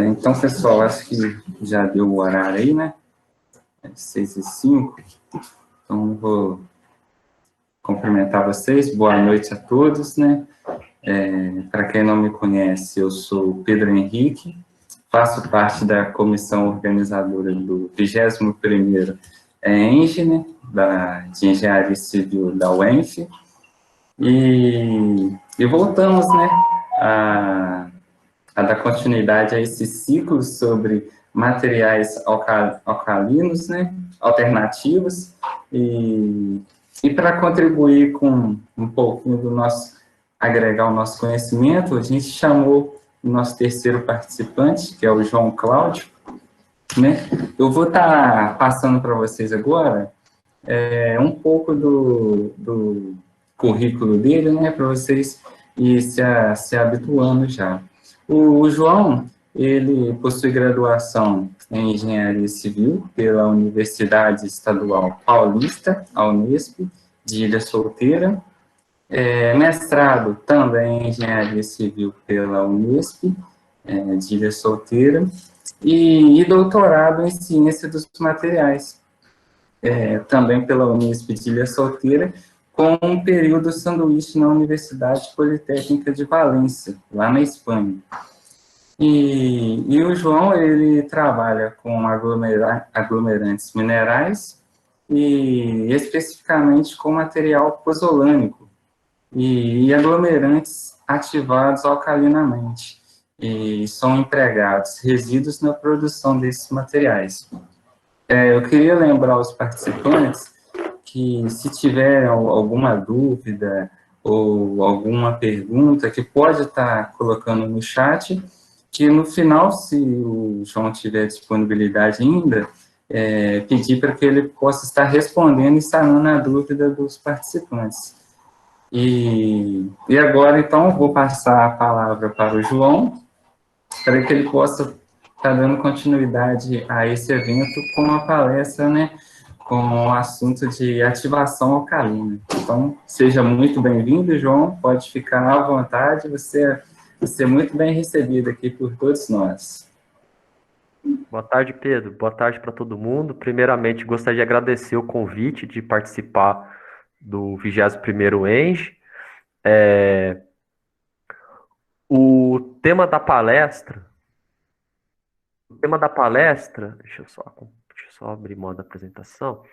Então, pessoal, acho que já deu o horário aí, né? 6h05. Então, vou cumprimentar vocês. Boa noite a todos, né? Para quem não me conhece, eu sou o Pedro Henrique, faço parte da comissão organizadora do 21º ENGIE, de Engenharia Civil da UENF, e voltamos, né, a dar continuidade a esse ciclo sobre materiais alcalinos, né, alternativos, e para contribuir com um pouquinho do nosso, agregar o nosso conhecimento, a gente chamou o nosso terceiro participante, que é o João Cláudio, né? Eu vou estar passando para vocês agora um pouco do currículo dele, né, para vocês ir se habituando já. O João, ele possui graduação em Engenharia Civil pela Universidade Estadual Paulista, a Unesp, de Ilha Solteira, mestrado também em Engenharia Civil pela Unesp, de Ilha Solteira, e doutorado em Ciência dos Materiais, também pela Unesp de Ilha Solteira, com um período sanduíche na Universidade Politécnica de Valência, lá na Espanha. E o João, ele trabalha com aglomerantes minerais e especificamente com material pozolânico e aglomerantes ativados alcalinamente, e são empregados resíduos na produção desses materiais. Eu queria lembrar os participantes que, se tiverem alguma dúvida ou alguma pergunta, que pode estar colocando no chat, que no final, se o João tiver disponibilidade ainda, pedir para que ele possa estar respondendo e sanando a dúvida dos participantes. E agora, então, vou passar a palavra para o João, para que ele possa estar dando continuidade a esse evento com uma palestra, né, com o assunto de ativação alcalina. Então, seja muito bem-vindo, João, pode ficar à vontade, você é muito bem recebido aqui por todos nós. Boa tarde, Pedro. Boa tarde para todo mundo. Primeiramente, gostaria de agradecer o convite de participar do 21º ENGIE. O tema da palestra, deixa eu só abrir modo apresentação,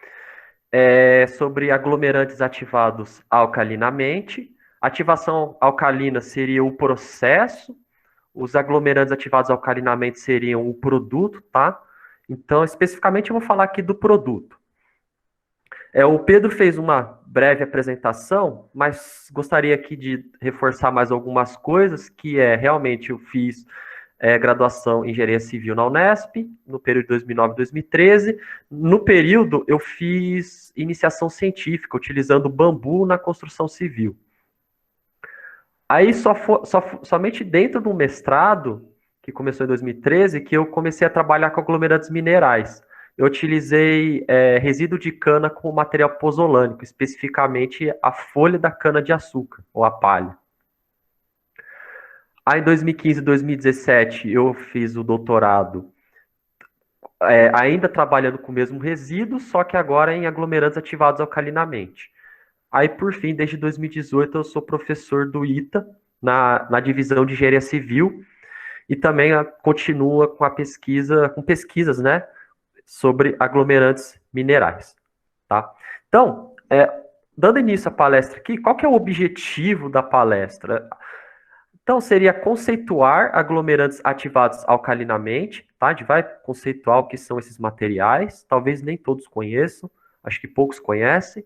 é sobre aglomerantes ativados alcalinamente. Ativação alcalina seria o processo, os aglomerantes ativados alcalinamente seriam o produto, tá? Então, especificamente, eu vou falar aqui do produto. O Pedro fez uma breve apresentação, mas gostaria aqui de reforçar mais algumas coisas, que realmente eu fiz graduação em Engenharia Civil na Unesp, no período de 2009 e 2013. No período, eu fiz iniciação científica, utilizando bambu na construção civil. Aí, somente dentro do mestrado, que começou em 2013, que eu comecei a trabalhar com aglomerantes minerais. Eu utilizei resíduo de cana com material pozolânico, especificamente a folha da cana-de-açúcar, ou a palha. Aí, em 2015 e 2017, eu fiz o doutorado, ainda trabalhando com o mesmo resíduo, só que agora em aglomerantes ativados alcalinamente. Aí, por fim, desde 2018, eu sou professor do ITA, na divisão de Engenharia Civil, e também continua com pesquisas, né, sobre aglomerantes minerais, tá? Então, dando início à palestra aqui, qual que é o objetivo da palestra? Então, seria conceituar aglomerantes ativados alcalinamente, tá? A gente vai conceituar o que são esses materiais, talvez nem todos conheçam, acho que poucos conhecem,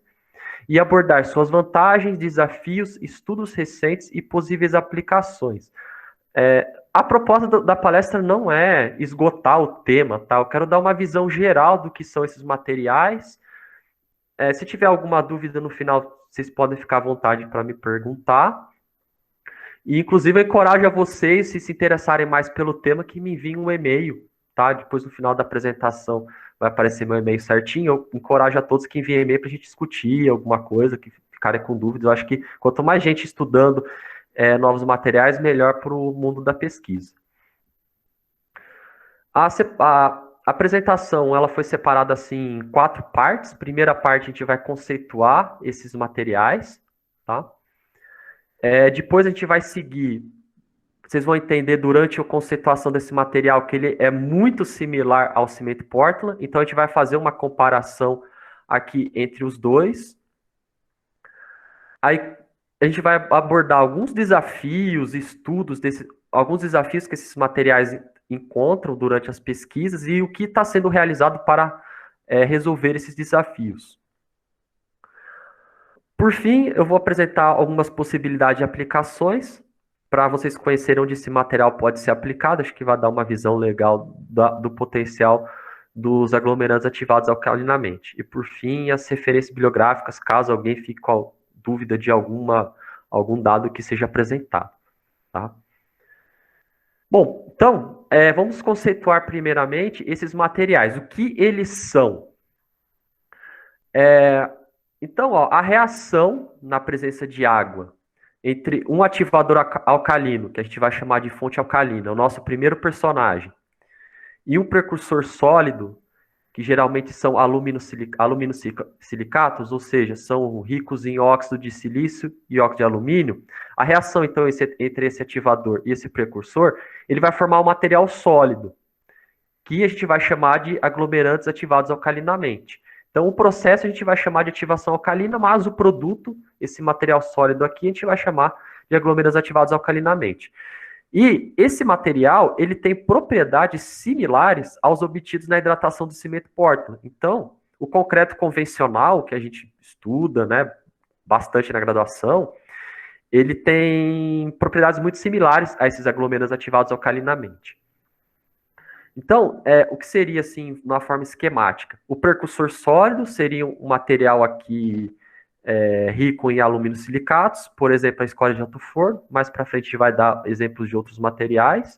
e abordar suas vantagens, desafios, estudos recentes e possíveis aplicações. A proposta da palestra não é esgotar o tema, tá? Eu quero dar uma visão geral do que são esses materiais. Se tiver alguma dúvida no final, vocês podem ficar à vontade para me perguntar. E, inclusive, eu encorajo a vocês, se interessarem mais pelo tema, que me enviem um e-mail, tá? Depois, no final da apresentação, vai aparecer meu e-mail certinho. Eu encorajo a todos que enviem e-mail para a gente discutir alguma coisa, que ficarem com dúvidas. Eu acho que quanto mais gente estudando novos materiais, melhor para o mundo da pesquisa. A apresentação ela foi separada assim, em 4 partes. Primeira parte a gente vai conceituar esses materiais, tá? Depois a gente vai seguir. Vocês vão entender durante a conceituação desse material que ele é muito similar ao cimento Portland. Então a gente vai fazer uma comparação aqui entre os dois. Aí a gente vai abordar alguns desafios, estudos, alguns desafios que esses materiais encontram durante as pesquisas e o que está sendo realizado para resolver esses desafios. Por fim, eu vou apresentar algumas possibilidades de aplicações para vocês conhecerem onde esse material pode ser aplicado. Acho que vai dar uma visão legal do potencial dos aglomerantes ativados alcalinamente. E por fim, as referências bibliográficas, caso alguém fique com dúvida de algum dado que seja apresentado. Tá? Bom, então, vamos conceituar primeiramente esses materiais. O que eles são? Então, ó, a reação na presença de água entre um ativador alcalino, que a gente vai chamar de fonte alcalina, o nosso primeiro personagem, e um precursor sólido, que geralmente são aluminosilicatos, ou seja, são ricos em óxido de silício e óxido de alumínio. A reação, então, entre esse ativador e esse precursor, ele vai formar um material sólido, que a gente vai chamar de aglomerantes ativados alcalinamente. Então, o processo a gente vai chamar de ativação alcalina, mas o produto, esse material sólido aqui, a gente vai chamar de aglomerantes ativados alcalinamente. E esse material, ele tem propriedades similares aos obtidos na hidratação do cimento Portland. Então, o concreto convencional, que a gente estuda, né, bastante na graduação, ele tem propriedades muito similares a esses aglomerantes ativados alcalinamente. Então, o que seria, assim, na forma esquemática? O precursor sólido seria um material aqui rico em aluminosilicatos, por exemplo, a escória de alto forno. Mais para frente a gente vai dar exemplos de outros materiais.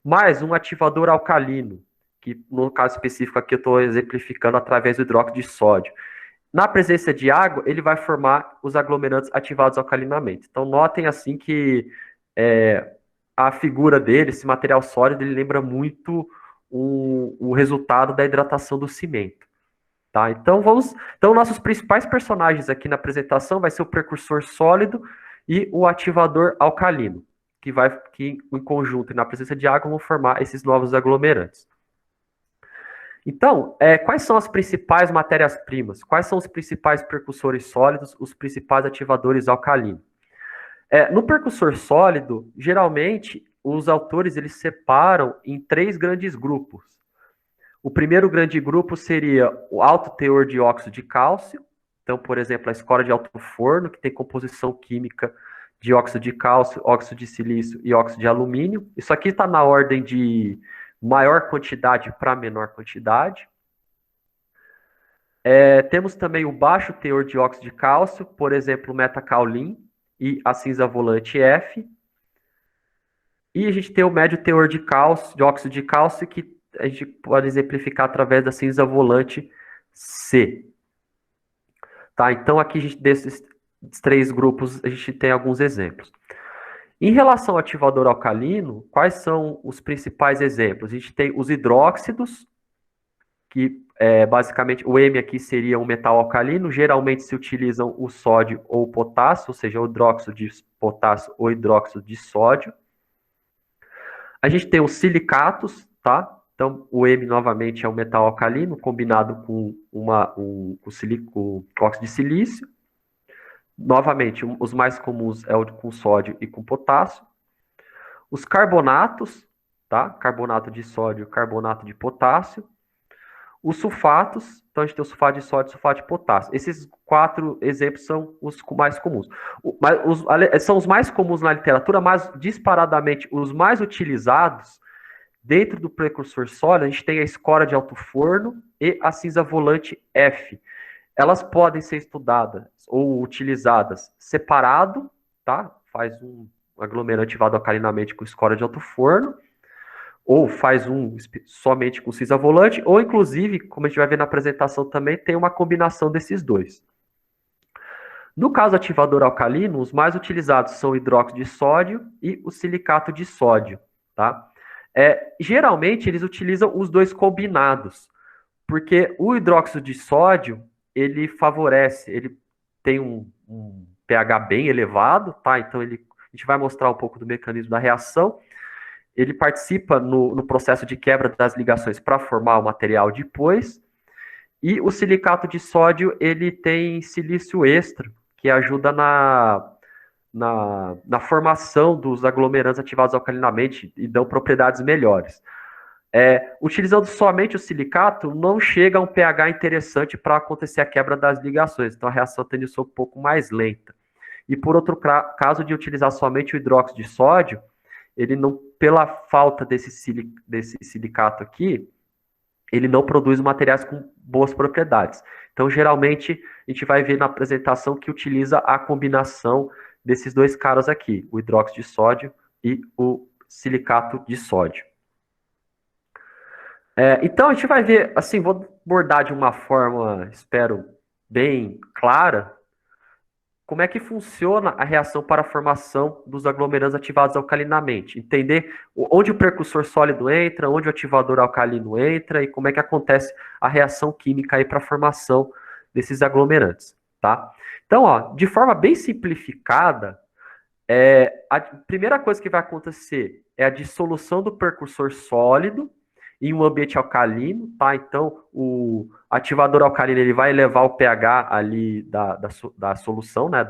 Mais um ativador alcalino, que no caso específico aqui eu estou exemplificando através do hidróxido de sódio. Na presença de água, ele vai formar os aglomerantes ativados alcalinamente. Então, notem assim que a figura dele, esse material sólido, ele lembra muito o resultado da hidratação do cimento. Tá? Então, nossos principais personagens aqui na apresentação vai ser o precursor sólido e o ativador alcalino, que em conjunto e na presença de água vão formar esses novos aglomerantes. Então, quais são as principais matérias-primas? Quais são os principais precursores sólidos, os principais ativadores alcalinos? No precursor sólido, geralmente, os autores eles separam em 3 grandes grupos. O primeiro grande grupo seria o alto teor de óxido de cálcio. Então, por exemplo, a escória de alto forno, que tem composição química de óxido de cálcio, óxido de silício e óxido de alumínio. Isso aqui está na ordem de maior quantidade para menor quantidade. Temos também o baixo teor de óxido de cálcio, por exemplo, o metacaulim e a cinza volante F. E a gente tem o médio teor de óxido de cálcio, que a gente pode exemplificar através da cinza volante C. Tá, então aqui desses 3 grupos a gente tem alguns exemplos. Em relação ao ativador alcalino, quais são os principais exemplos? A gente tem os hidróxidos, que basicamente o M aqui seria um metal alcalino, geralmente se utilizam o sódio ou o potássio, ou seja, o hidróxido de potássio ou hidróxido de sódio. A gente tem os silicatos, tá? Então, o M, novamente, é um metal alcalino, combinado com óxido de silício. Novamente, os mais comuns é o com sódio e com potássio. Os carbonatos, tá? Carbonato de sódio, carbonato de potássio. Os sulfatos, então a gente tem o sulfato de sódio e sulfato de potássio. Esses 4 exemplos são os mais comuns. São os mais comuns na literatura, mas disparadamente os mais utilizados dentro do precursor sólido, a gente tem a escória de alto forno e a cinza volante F. Elas podem ser estudadas ou utilizadas separado, tá? Faz um aglomerante ativado alcalinamente com escória de alto forno, ou faz um somente com cinza volante, ou inclusive, como a gente vai ver na apresentação também, tem uma combinação desses dois. No caso ativador alcalino, os mais utilizados são o hidróxido de sódio e o silicato de sódio, tá? Geralmente, eles utilizam os dois combinados, porque o hidróxido de sódio, ele favorece, ele tem um pH bem elevado, tá? Então, a gente vai mostrar um pouco do mecanismo da reação. Ele participa no processo de quebra das ligações para formar o material depois. E o silicato de sódio, ele tem silício extra, que ajuda na formação dos aglomerantes ativados alcalinamente e dão propriedades melhores. Utilizando somente o silicato, não chega a um pH interessante para acontecer a quebra das ligações, então a reação tende a ser um pouco mais lenta. E por outro caso de utilizar somente o hidróxido de sódio, ele não, pela falta desse silicato aqui, ele não produz materiais com boas propriedades. Então, geralmente, a gente vai ver na apresentação que utiliza a combinação desses dois caras aqui, o hidróxido de sódio e o silicato de sódio. Então, a gente vai ver, assim, vou abordar de uma forma, espero, bem clara, como é que funciona a reação para a formação dos aglomerantes ativados alcalinamente. Entender onde o precursor sólido entra, onde o ativador alcalino entra e como é que acontece a reação química aí para a formação desses aglomerantes, tá? Então, ó, de forma bem simplificada, a primeira coisa que vai acontecer é a dissolução do precursor sólido em um ambiente alcalino, tá? Então, o ativador alcalino ele vai elevar o pH ali da solução, né?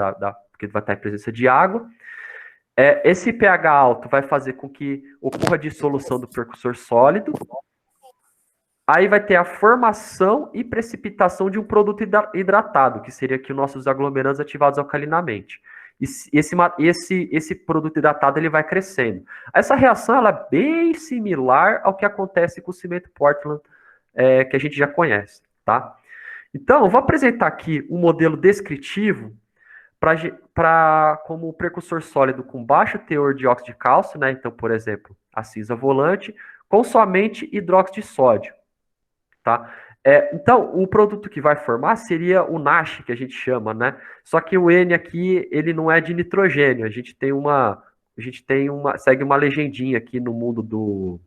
Porque ele vai estar em presença de água. Esse pH alto vai fazer com que ocorra a dissolução do precursor sólido. Aí vai ter a formação e precipitação de um produto hidratado, que seria aqui os nossos aglomerantes ativados alcalinamente. Esse produto hidratado ele vai crescendo. Essa reação ela é bem similar ao que acontece com o cimento Portland, que a gente já conhece, tá? Então, eu vou apresentar aqui um modelo descritivo como precursor sólido com baixo teor de óxido de cálcio, né? Então, por exemplo, a cinza volante, com somente hidróxido de sódio, tá? Então, o produto que vai formar seria o NaSH, que a gente chama, né? Só que o N aqui, ele não é de nitrogênio. A gente segue uma legendinha aqui no mundo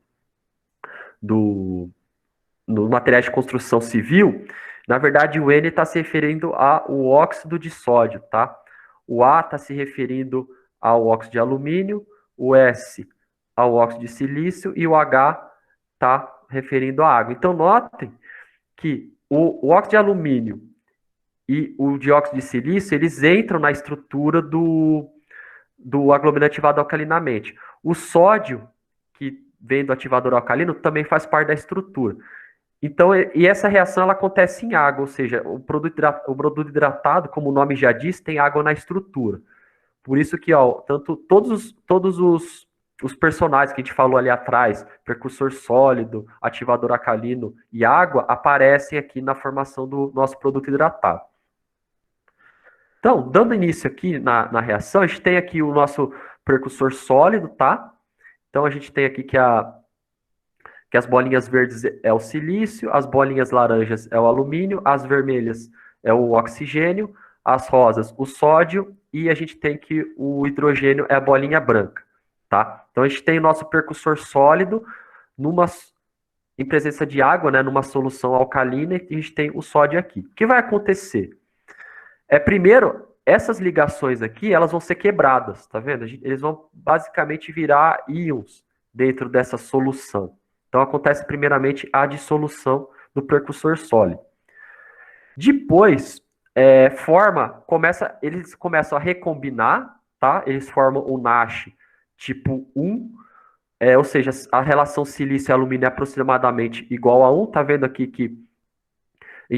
no material de construção civil. Na verdade, o N está se referindo ao óxido de sódio, tá? O A está se referindo ao óxido de alumínio, o S ao óxido de silício e o H está referindo à água. Então, notem que o óxido de alumínio e o dióxido de silício, eles entram na estrutura do aglomerante ativado alcalinamente. O sódio, que vem do ativador alcalino, também faz parte da estrutura. Então, e essa reação ela acontece em água, ou seja, o produto hidratado, como o nome já diz, tem água na estrutura. Por isso que, ó, todos os personagens que a gente falou ali atrás, precursor sólido, ativador alcalino e água, aparecem aqui na formação do nosso produto hidratado. Então, dando início aqui na reação, a gente tem aqui o nosso precursor sólido, tá? Então, a gente tem aqui que as bolinhas verdes é o silício, as bolinhas laranjas é o alumínio, as vermelhas é o oxigênio, as rosas o sódio, e a gente tem que o hidrogênio é a bolinha branca, tá? Então, a gente tem o nosso precursor sólido em presença de água, né, numa solução alcalina, e a gente tem o sódio aqui. O que vai acontecer? Primeiro, essas ligações aqui, elas vão ser quebradas, tá vendo? Eles vão basicamente virar íons dentro dessa solução. Então, acontece primeiramente a dissolução do precursor sólido. Depois, eles começam a recombinar, tá? Eles formam o NaSH tipo 1, ou seja, a relação silício e alumínio é aproximadamente igual a 1. Tá vendo aqui que a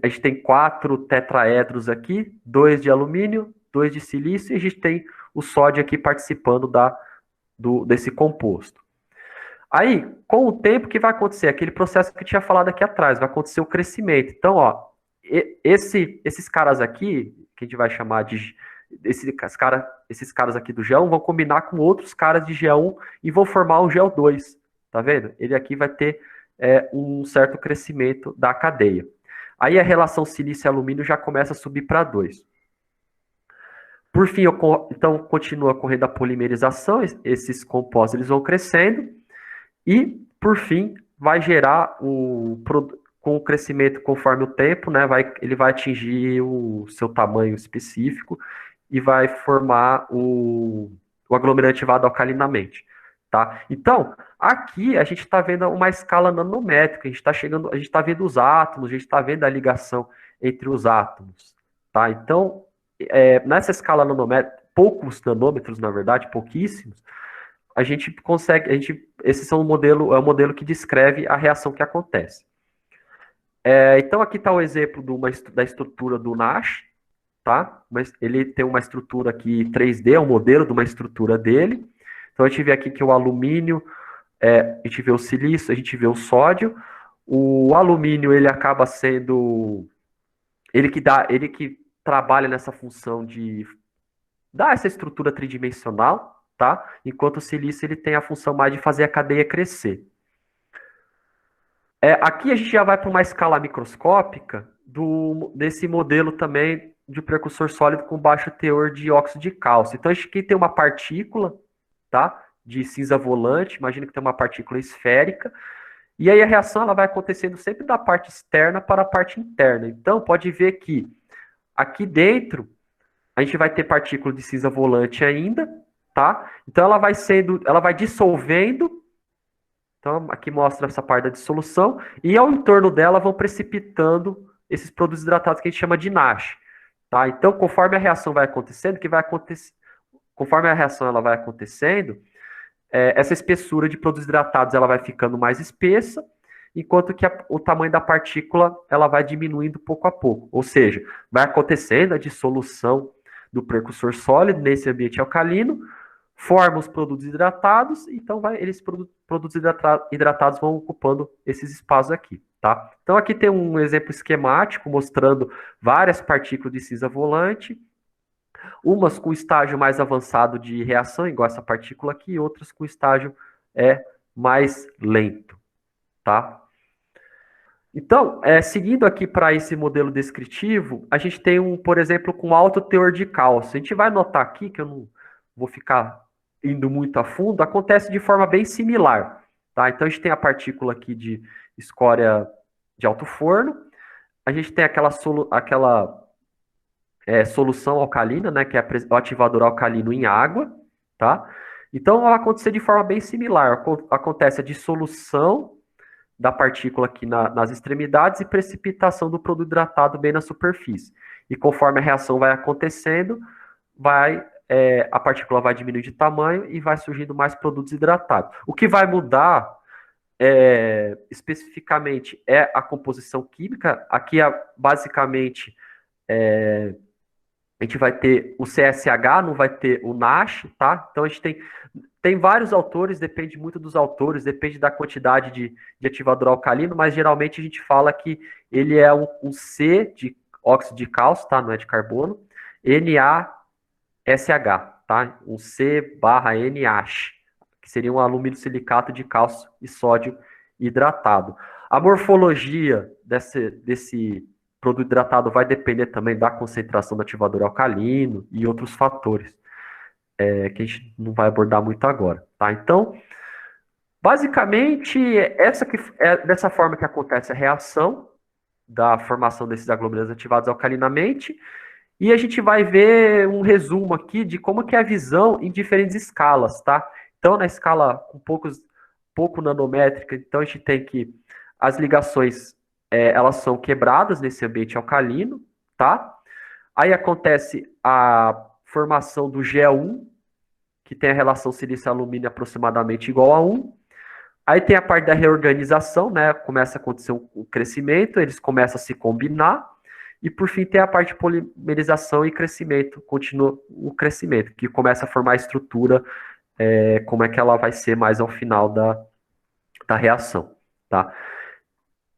gente tem 4 tetraedros aqui, 2 de alumínio, 2 de silício, e a gente tem o sódio aqui participando desse composto. Aí, com o tempo, o que vai acontecer? Aquele processo que eu tinha falado aqui atrás, vai acontecer o crescimento. Então, ó, esses caras aqui, que a gente vai chamar de... Esses caras aqui do GE1 vão combinar com outros caras de GE1 e vão formar o GE2. Tá vendo? Ele aqui vai ter um certo crescimento da cadeia. Aí a relação silício e alumínio já começa a subir para 2. Por fim, então continua ocorrendo a polimerização, esses compostos eles vão crescendo, E, por fim, vai gerar com o crescimento conforme o tempo, né, ele vai atingir o seu tamanho específico e vai formar o aglomerante ativado alcalinamente, tá? Então, aqui a gente está vendo uma escala nanométrica, a gente está vendo os átomos, a gente está vendo a ligação entre os átomos, tá? Então, nessa escala nanométrica, poucos nanômetros, na verdade, pouquíssimos, a gente consegue, esse é o modelo que descreve a reação que acontece. Então aqui está o exemplo da estrutura do NASH, tá? Mas ele tem uma estrutura aqui 3D, é um modelo de uma estrutura dele. Então a gente vê aqui que o alumínio, a gente vê o silício, a gente vê o sódio. O alumínio ele acaba sendo ele que trabalha nessa função de dar essa estrutura tridimensional, tá? Enquanto o silício ele tem a função mais de fazer a cadeia crescer. Aqui a gente já vai para uma escala microscópica desse modelo também de precursor sólido com baixo teor de óxido de cálcio. Então a gente aqui tem uma partícula, tá? De cinza volante, imagina que tem uma partícula esférica, e aí a reação ela vai acontecendo sempre da parte externa para a parte interna. Então pode ver que aqui dentro a gente vai ter partícula de cinza volante ainda, tá? Então ela vai dissolvendo. Então aqui mostra essa parte da dissolução e ao entorno dela vão precipitando esses produtos hidratados que a gente chama de NASH, tá? Então conforme a reação vai acontecendo, conforme a reação ela vai acontecendo, essa espessura de produtos hidratados ela vai ficando mais espessa, enquanto que o tamanho da partícula ela vai diminuindo pouco a pouco. Ou seja, vai acontecendo a dissolução do precursor sólido nesse ambiente alcalino, forma os produtos hidratados, então produtos hidratados vão ocupando esses espaços aqui, tá? Então aqui tem um exemplo esquemático mostrando várias partículas de cinza volante, umas com estágio mais avançado de reação, igual essa partícula aqui, e outras com estágio mais lento, tá? Então, seguindo aqui para esse modelo descritivo, a gente tem por exemplo, com alto teor de cálcio. A gente vai notar aqui, que eu não vou ficar indo muito a fundo, acontece de forma bem similar, tá? Então, a gente tem a partícula aqui de escória de alto forno, a gente tem aquela solução alcalina, né, que é o ativador alcalino em água, tá? Então, vai acontecer de forma bem similar. Acontece a dissolução da partícula aqui nas extremidades e precipitação do produto hidratado bem na superfície. E conforme a reação vai acontecendo, a partícula vai diminuir de tamanho e vai surgindo mais produtos hidratados. O que vai mudar especificamente é a composição química. Aqui, basicamente, a gente vai ter o CSH, não vai ter o NASH, tá? Então a gente tem vários autores, depende muito dos autores, depende da quantidade de ativador alcalino, mas geralmente a gente fala que ele é um C de óxido de cálcio, tá? Não é de carbono, NaSH, tá? Um C/NaH, que seria um alumínio silicato de cálcio e sódio hidratado. A morfologia desse produto hidratado vai depender também da concentração do ativador alcalino e outros fatores, que a gente não vai abordar muito agora, tá? Então, basicamente, dessa forma que acontece a reação da formação desses aglomerantes ativados alcalinamente, e a gente vai ver um resumo aqui de como que é a visão em diferentes escalas, tá? Então, na escala pouco nanométrica, então a gente tem que as ligações elas são quebradas nesse ambiente alcalino, tá? Aí acontece a formação do Ge1, que tem a relação silício-alumínio aproximadamente igual a 1. Aí tem a parte da reorganização, né? Começa a acontecer o crescimento, eles começam a se combinar. E por fim tem a parte de polimerização e crescimento, continua o crescimento, que começa a formar a estrutura, como é que ela vai ser mais ao final da reação, tá?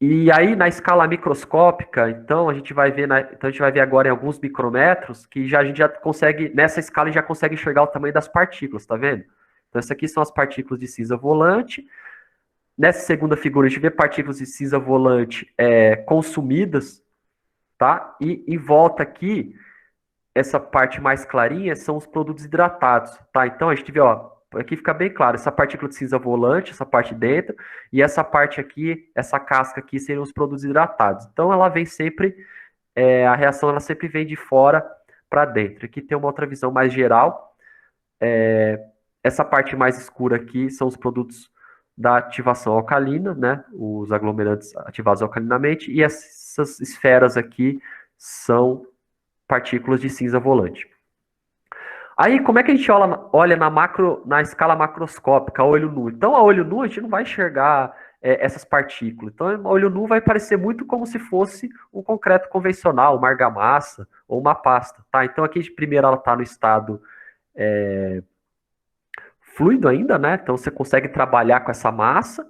E aí, na escala microscópica, então, a gente vai ver agora em alguns micrômetros que a gente já consegue, nessa escala, já consegue enxergar o tamanho das partículas, tá vendo? Então, essas aqui são as partículas de cinza volante. Nessa segunda figura, a gente vê partículas de cinza volante consumidas, tá? E em volta aqui, essa parte mais clarinha são os produtos hidratados, tá? Então, a gente vê, ó, aqui fica bem claro, essa partícula de cinza volante, essa parte dentro, e essa parte aqui, essa casca aqui, seriam os produtos hidratados. Então, ela vem sempre, a reação ela sempre vem de fora para dentro. Aqui tem uma outra visão mais geral. Essa parte mais escura aqui são os produtos da ativação alcalina, né? Os aglomerantes ativados alcalinamente, e essas esferas aqui são partículas de cinza volante. Aí, como é que a gente olha na escala macroscópica, a olho nu? Então, a olho nu, a gente não vai enxergar essas partículas. Então, a olho nu vai parecer muito como se fosse um concreto convencional, uma argamassa ou uma pasta, tá? Então, aqui, primeiro, ela está no estado fluido ainda, né? Então, você consegue trabalhar com essa massa.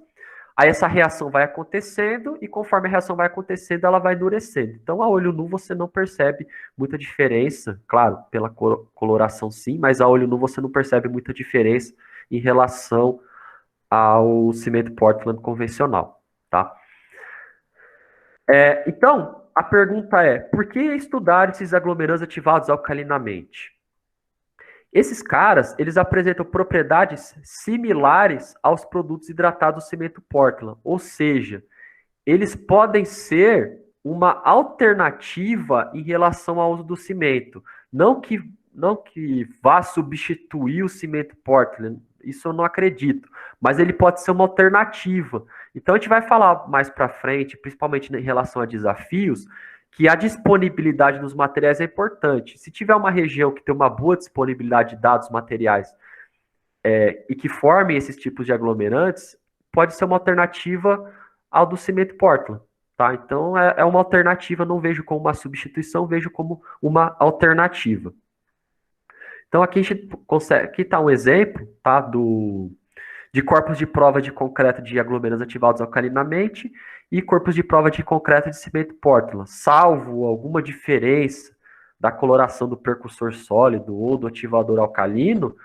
Aí essa reação vai acontecendo e conforme a reação vai acontecendo, ela vai endurecendo. Então, a olho nu você não percebe muita diferença, claro, pela coloração sim, mas a olho nu você não percebe muita diferença em relação ao cimento Portland convencional, tá? Então, a pergunta é, por que estudar esses aglomerantes ativados alcalinamente? Esses caras, eles apresentam propriedades similares aos produtos hidratados do cimento Portland, ou seja, eles podem ser uma alternativa em relação ao uso do cimento. Não que vá substituir o cimento Portland, isso eu não acredito, mas ele pode ser uma alternativa. Então a gente vai falar mais para frente, principalmente em relação a desafios, que a disponibilidade dos materiais é importante. Se tiver uma região que tem uma boa disponibilidade de dados materiais e que formem esses tipos de aglomerantes, pode ser uma alternativa ao do cimento Portland, tá? Então é uma alternativa, não vejo como uma substituição, vejo como uma alternativa. Então aqui a gente consegue, aqui está um exemplo, tá, de corpos de prova de concreto de aglomerantes ativados alcalinamente e corpos de prova de concreto de cimento Portland. Salvo alguma diferença da coloração do percussor sólido ou do ativador alcalino,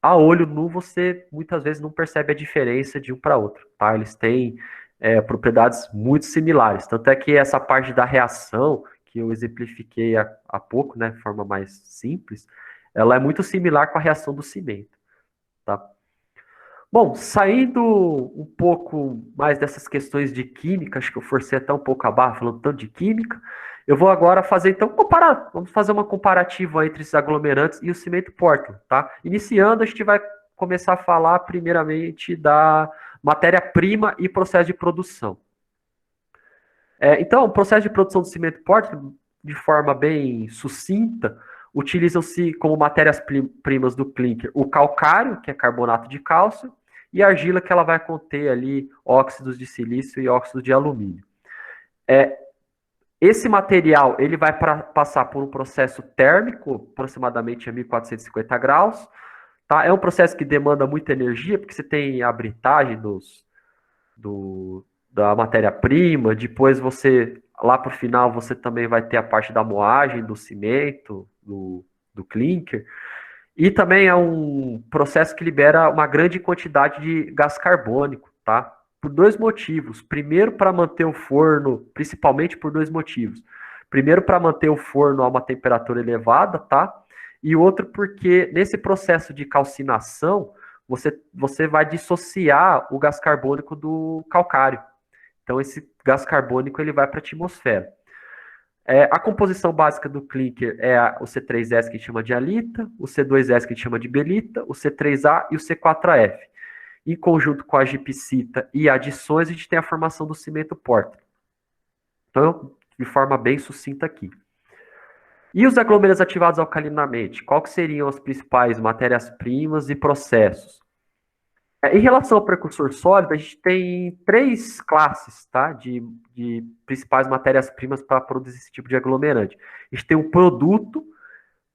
a olho nu você muitas vezes não percebe a diferença de um para outro, tá? Eles têm propriedades muito similares. Tanto é que essa parte da reação, que eu exemplifiquei há pouco, né, de forma mais simples, ela é muito similar com a reação do cimento, tá? Bom, saindo um pouco mais dessas questões de química, acho que eu forcei até um pouco a barra falando tanto de química, eu vou agora fazer, então, vamos fazer uma comparativa entre esses aglomerantes e o cimento Portland, tá? Iniciando, a gente vai começar a falar primeiramente da matéria-prima e processo de produção. Então, o processo de produção do cimento Portland, de forma bem sucinta, utilizam-se como matérias-primas do clinker o calcário, que é carbonato de cálcio, e a argila, que ela vai conter ali óxidos de silício e óxidos de alumínio. Esse material ele vai passar por um processo térmico, aproximadamente a 1450 graus. Tá? É um processo que demanda muita energia, porque você tem a britagem da matéria-prima, depois lá para o final, você também vai ter a parte da moagem do cimento, do clinker, e também é um processo que libera uma grande quantidade de gás carbônico, tá? Por dois motivos. Primeiro, para manter o forno, principalmente por dois motivos. Primeiro, para manter o forno a uma temperatura elevada, tá? E outro, porque nesse processo de calcinação, você vai dissociar o gás carbônico do calcário. Então, esse gás carbônico ele vai para a atmosfera. A composição básica do clinker é o C3S, que a gente chama de halita, o C2S, que a gente chama de belita, o C3A e o C4F. Em conjunto com a gipsita e adições, a gente tem a formação do cimento Portland. Então, de forma bem sucinta aqui. E os aglomerantes ativados alcalinamente? Qual que seriam as principais matérias-primas e processos? Em relação ao precursor sólido, a gente tem três classes, tá, de principais matérias-primas para produzir esse tipo de aglomerante. A gente tem um produto,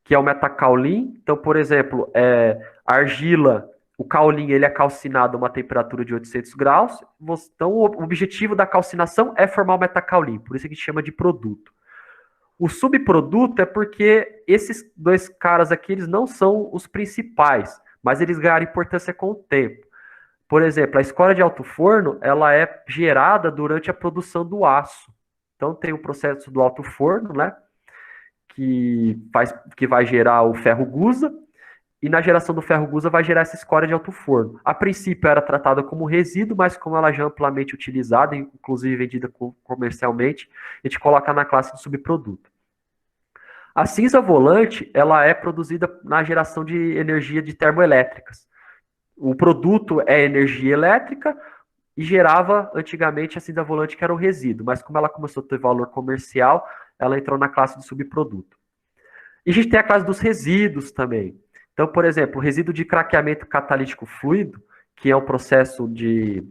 que é o metacaulin. Então, por exemplo, a argila, o caulin, ele é calcinado a uma temperatura de 800 graus. Então, o objetivo da calcinação é formar o metacaulin, por isso que a gente chama de produto. O subproduto é porque esses dois caras aqui, eles não são os principais, mas eles ganharam importância com o tempo. Por exemplo, a escória de alto forno, ela é gerada durante a produção do aço. Então, tem o processo do alto forno, né, que vai gerar o ferro gusa, e na geração do ferro gusa vai gerar essa escória de alto forno. A princípio era tratada como resíduo, mas como ela já é amplamente utilizada, inclusive vendida comercialmente, a gente coloca na classe de subproduto. A cinza volante, ela é produzida na geração de energia de termoelétricas. O produto é energia elétrica e gerava antigamente a cinza volante, que era o resíduo, mas como ela começou a ter valor comercial, ela entrou na classe de subproduto. E a gente tem a classe dos resíduos também. Então, por exemplo, o resíduo de craqueamento catalítico fluido, que é um processo que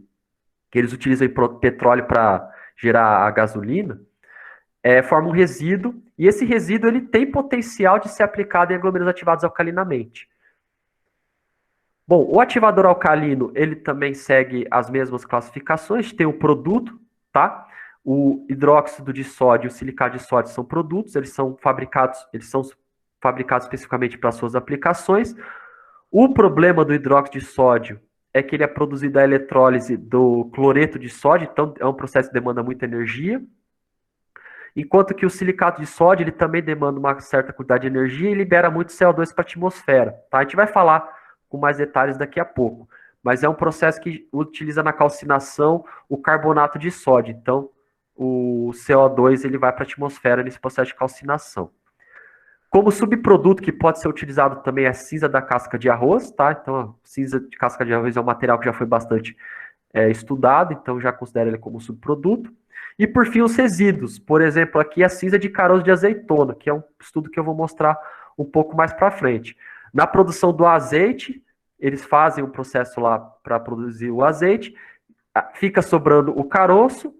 eles utilizam petróleo para gerar a gasolina, forma um resíduo, e esse resíduo ele tem potencial de ser aplicado em aglomerados ativados alcalinamente. Bom, o ativador alcalino, ele também segue as mesmas classificações, tem o produto, tá? O hidróxido de sódio e o silicato de sódio são produtos, eles são fabricados especificamente para suas aplicações. O problema do hidróxido de sódio é que ele é produzido da eletrólise do cloreto de sódio, então é um processo que demanda muita energia. Enquanto que o silicato de sódio, ele também demanda uma certa quantidade de energia e libera muito CO2 para a atmosfera, tá? A gente vai falar com mais detalhes daqui a pouco. Mas é um processo que utiliza na calcinação o carbonato de sódio. Então, o CO2 ele vai para a atmosfera nesse processo de calcinação. Como subproduto que pode ser utilizado também é a cinza da casca de arroz, tá? Então, a cinza de casca de arroz é um material que já foi bastante estudado, então já considero ele como subproduto. E, por fim, os resíduos. Por exemplo, aqui a cinza de caroço de azeitona, que é um estudo que eu vou mostrar um pouco mais para frente. Na produção do azeite, eles fazem um processo lá para produzir o azeite, fica sobrando o caroço,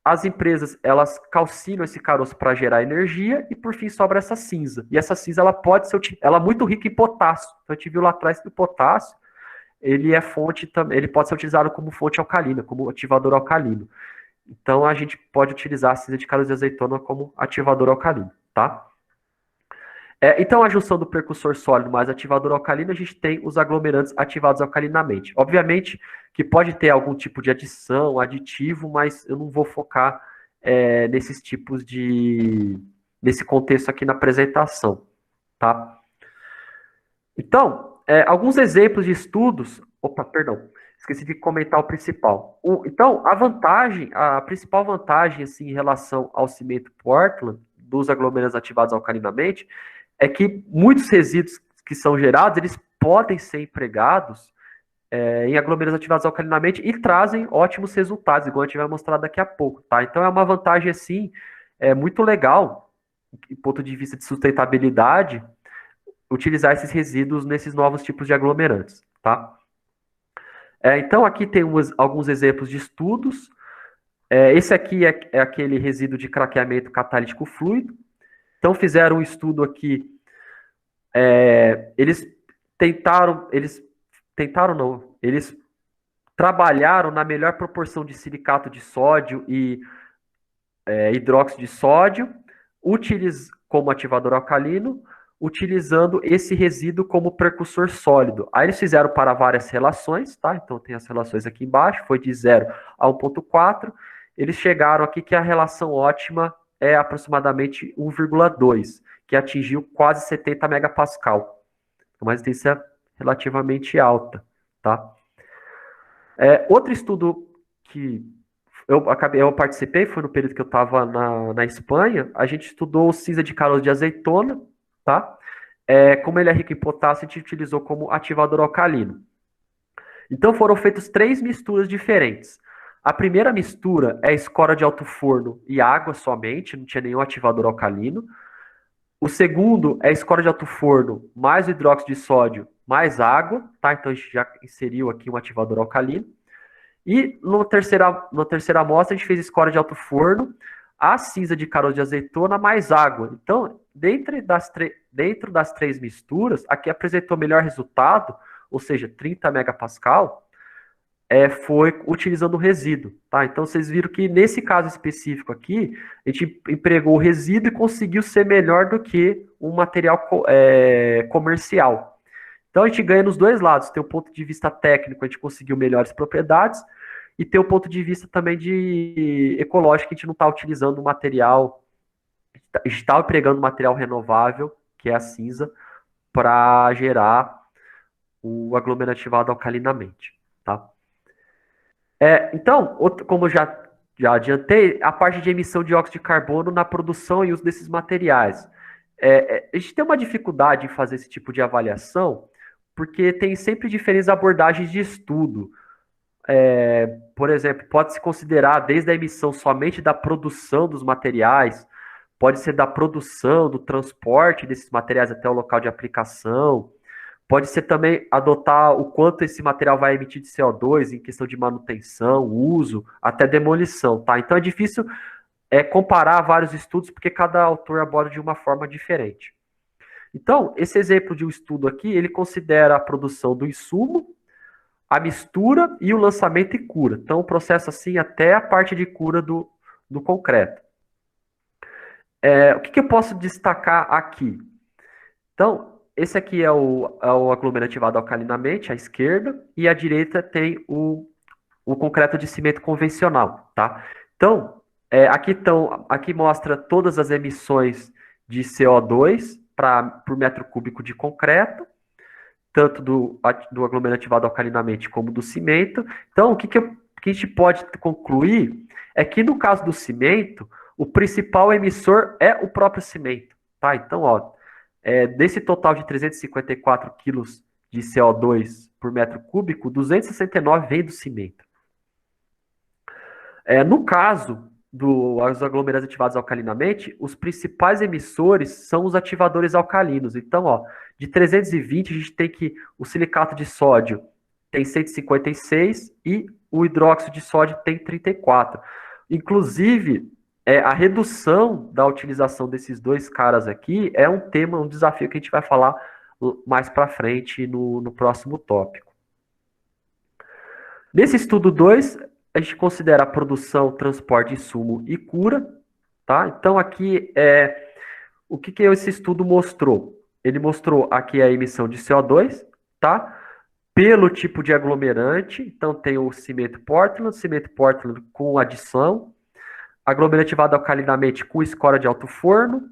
as empresas, elas calcinam esse caroço para gerar energia e, por fim, sobra essa cinza. E essa cinza, ela é muito rica em potássio. Então, a gente viu lá atrás que o potássio, ele pode ser utilizado como fonte alcalina, como ativador alcalino. Então, a gente pode utilizar a cinza de caroço de azeitona como ativador alcalino, tá? Então, a junção do percussor sólido mais ativador alcalino, a gente tem os aglomerantes ativados alcalinamente. Obviamente que pode ter algum tipo de adição, aditivo, mas eu não vou focar nesses tipos nesse contexto aqui na apresentação, tá? Então, alguns exemplos de estudos... Opa, perdão, esqueci de comentar o principal. Então, a principal vantagem assim, em relação ao cimento Portland, dos aglomerantes ativados alcalinamente, é que muitos resíduos que são gerados, eles podem ser empregados em aglomerantes ativados alcalinamente e trazem ótimos resultados, igual a gente vai mostrar daqui a pouco, tá? Então é uma vantagem, assim, muito legal, do ponto de vista de sustentabilidade, utilizar esses resíduos nesses novos tipos de aglomerantes, tá? Então aqui tem alguns exemplos de estudos. Esse aqui é aquele resíduo de craqueamento catalítico fluido. Então, fizeram um estudo aqui, eles trabalharam na melhor proporção de silicato de sódio e hidróxido de sódio, como ativador alcalino, utilizando esse resíduo como precursor sólido. Aí eles fizeram para várias relações, tá? Então tem as relações aqui embaixo, foi de 0 a 1,4. Eles chegaram aqui que a relação ótima é aproximadamente 1,2, que atingiu quase 70 megapascal. Uma resistência relativamente alta, tá? Outro estudo que eu participei, foi no período que eu estava na Espanha, a gente estudou o cinza de caroço de azeitona, tá? Como ele é rico em potássio, a gente utilizou como ativador alcalino. Então foram feitas 3 misturas diferentes. A primeira mistura é escória de alto forno e água somente, não tinha nenhum ativador alcalino. O segundo é escória de alto forno mais o hidróxido de sódio mais água, tá? Então a gente já inseriu aqui um ativador alcalino. E na terceira amostra a gente fez escória de alto forno, a cinza de caroço de azeitona mais água. Então, dentro das 3 misturas, aqui apresentou melhor resultado, ou seja, 30 megapascal, foi utilizando o resíduo, tá? Então, vocês viram que nesse caso específico aqui, a gente empregou o resíduo e conseguiu ser melhor do que um material comercial. Então, a gente ganha nos dois lados. Tem o ponto de vista técnico, a gente conseguiu melhores propriedades, e tem o ponto de vista também de ecológico, que a gente não está utilizando material, a gente está empregando material renovável, que é a cinza, para gerar o aglomerante-ativado alcalinamente, tá? Então, como já adiantei, a parte de emissão de dióxido de carbono na produção e uso desses materiais. A gente tem uma dificuldade em fazer esse tipo de avaliação, porque tem sempre diferentes abordagens de estudo. Por exemplo, pode-se considerar desde a emissão somente da produção dos materiais, pode ser da produção, do transporte desses materiais até o local de aplicação, pode ser também adotar o quanto esse material vai emitir de CO2 em questão de manutenção, uso, até demolição, tá? Então é difícil comparar vários estudos, porque cada autor aborda de uma forma diferente. Então, esse exemplo de um estudo aqui, ele considera a produção do insumo, a mistura e o lançamento e cura. Então, o processo assim até a parte de cura do concreto. O que eu posso destacar aqui? Então, esse aqui é o aglomerante ativado alcalinamente, à esquerda, e à direita tem o concreto de cimento convencional, tá? Então, aqui mostra todas as emissões de CO2 por metro cúbico de concreto, tanto do aglomerante ativado alcalinamente como do cimento. Então, o que a gente pode concluir é que, no caso do cimento, o principal emissor é o próprio cimento, tá? Então, ó, desse total de 354 quilos de CO2 por metro cúbico, 269 vem do cimento. No caso dos aglomerantes ativados alcalinamente, os principais emissores são os ativadores alcalinos. Então, ó, de 320, a gente tem que o silicato de sódio tem 156 e o hidróxido de sódio tem 34. Inclusive, a redução da utilização desses dois caras aqui é um tema, um desafio que a gente vai falar mais para frente no próximo tópico. Nesse estudo 2, a gente considera a produção, transporte, insumo e cura, tá? Então, aqui, o que esse estudo mostrou? Ele mostrou aqui a emissão de CO2, tá? Pelo tipo de aglomerante, então tem o cimento Portland com adição, aglomerante ativado alcalinamente com escória de alto forno,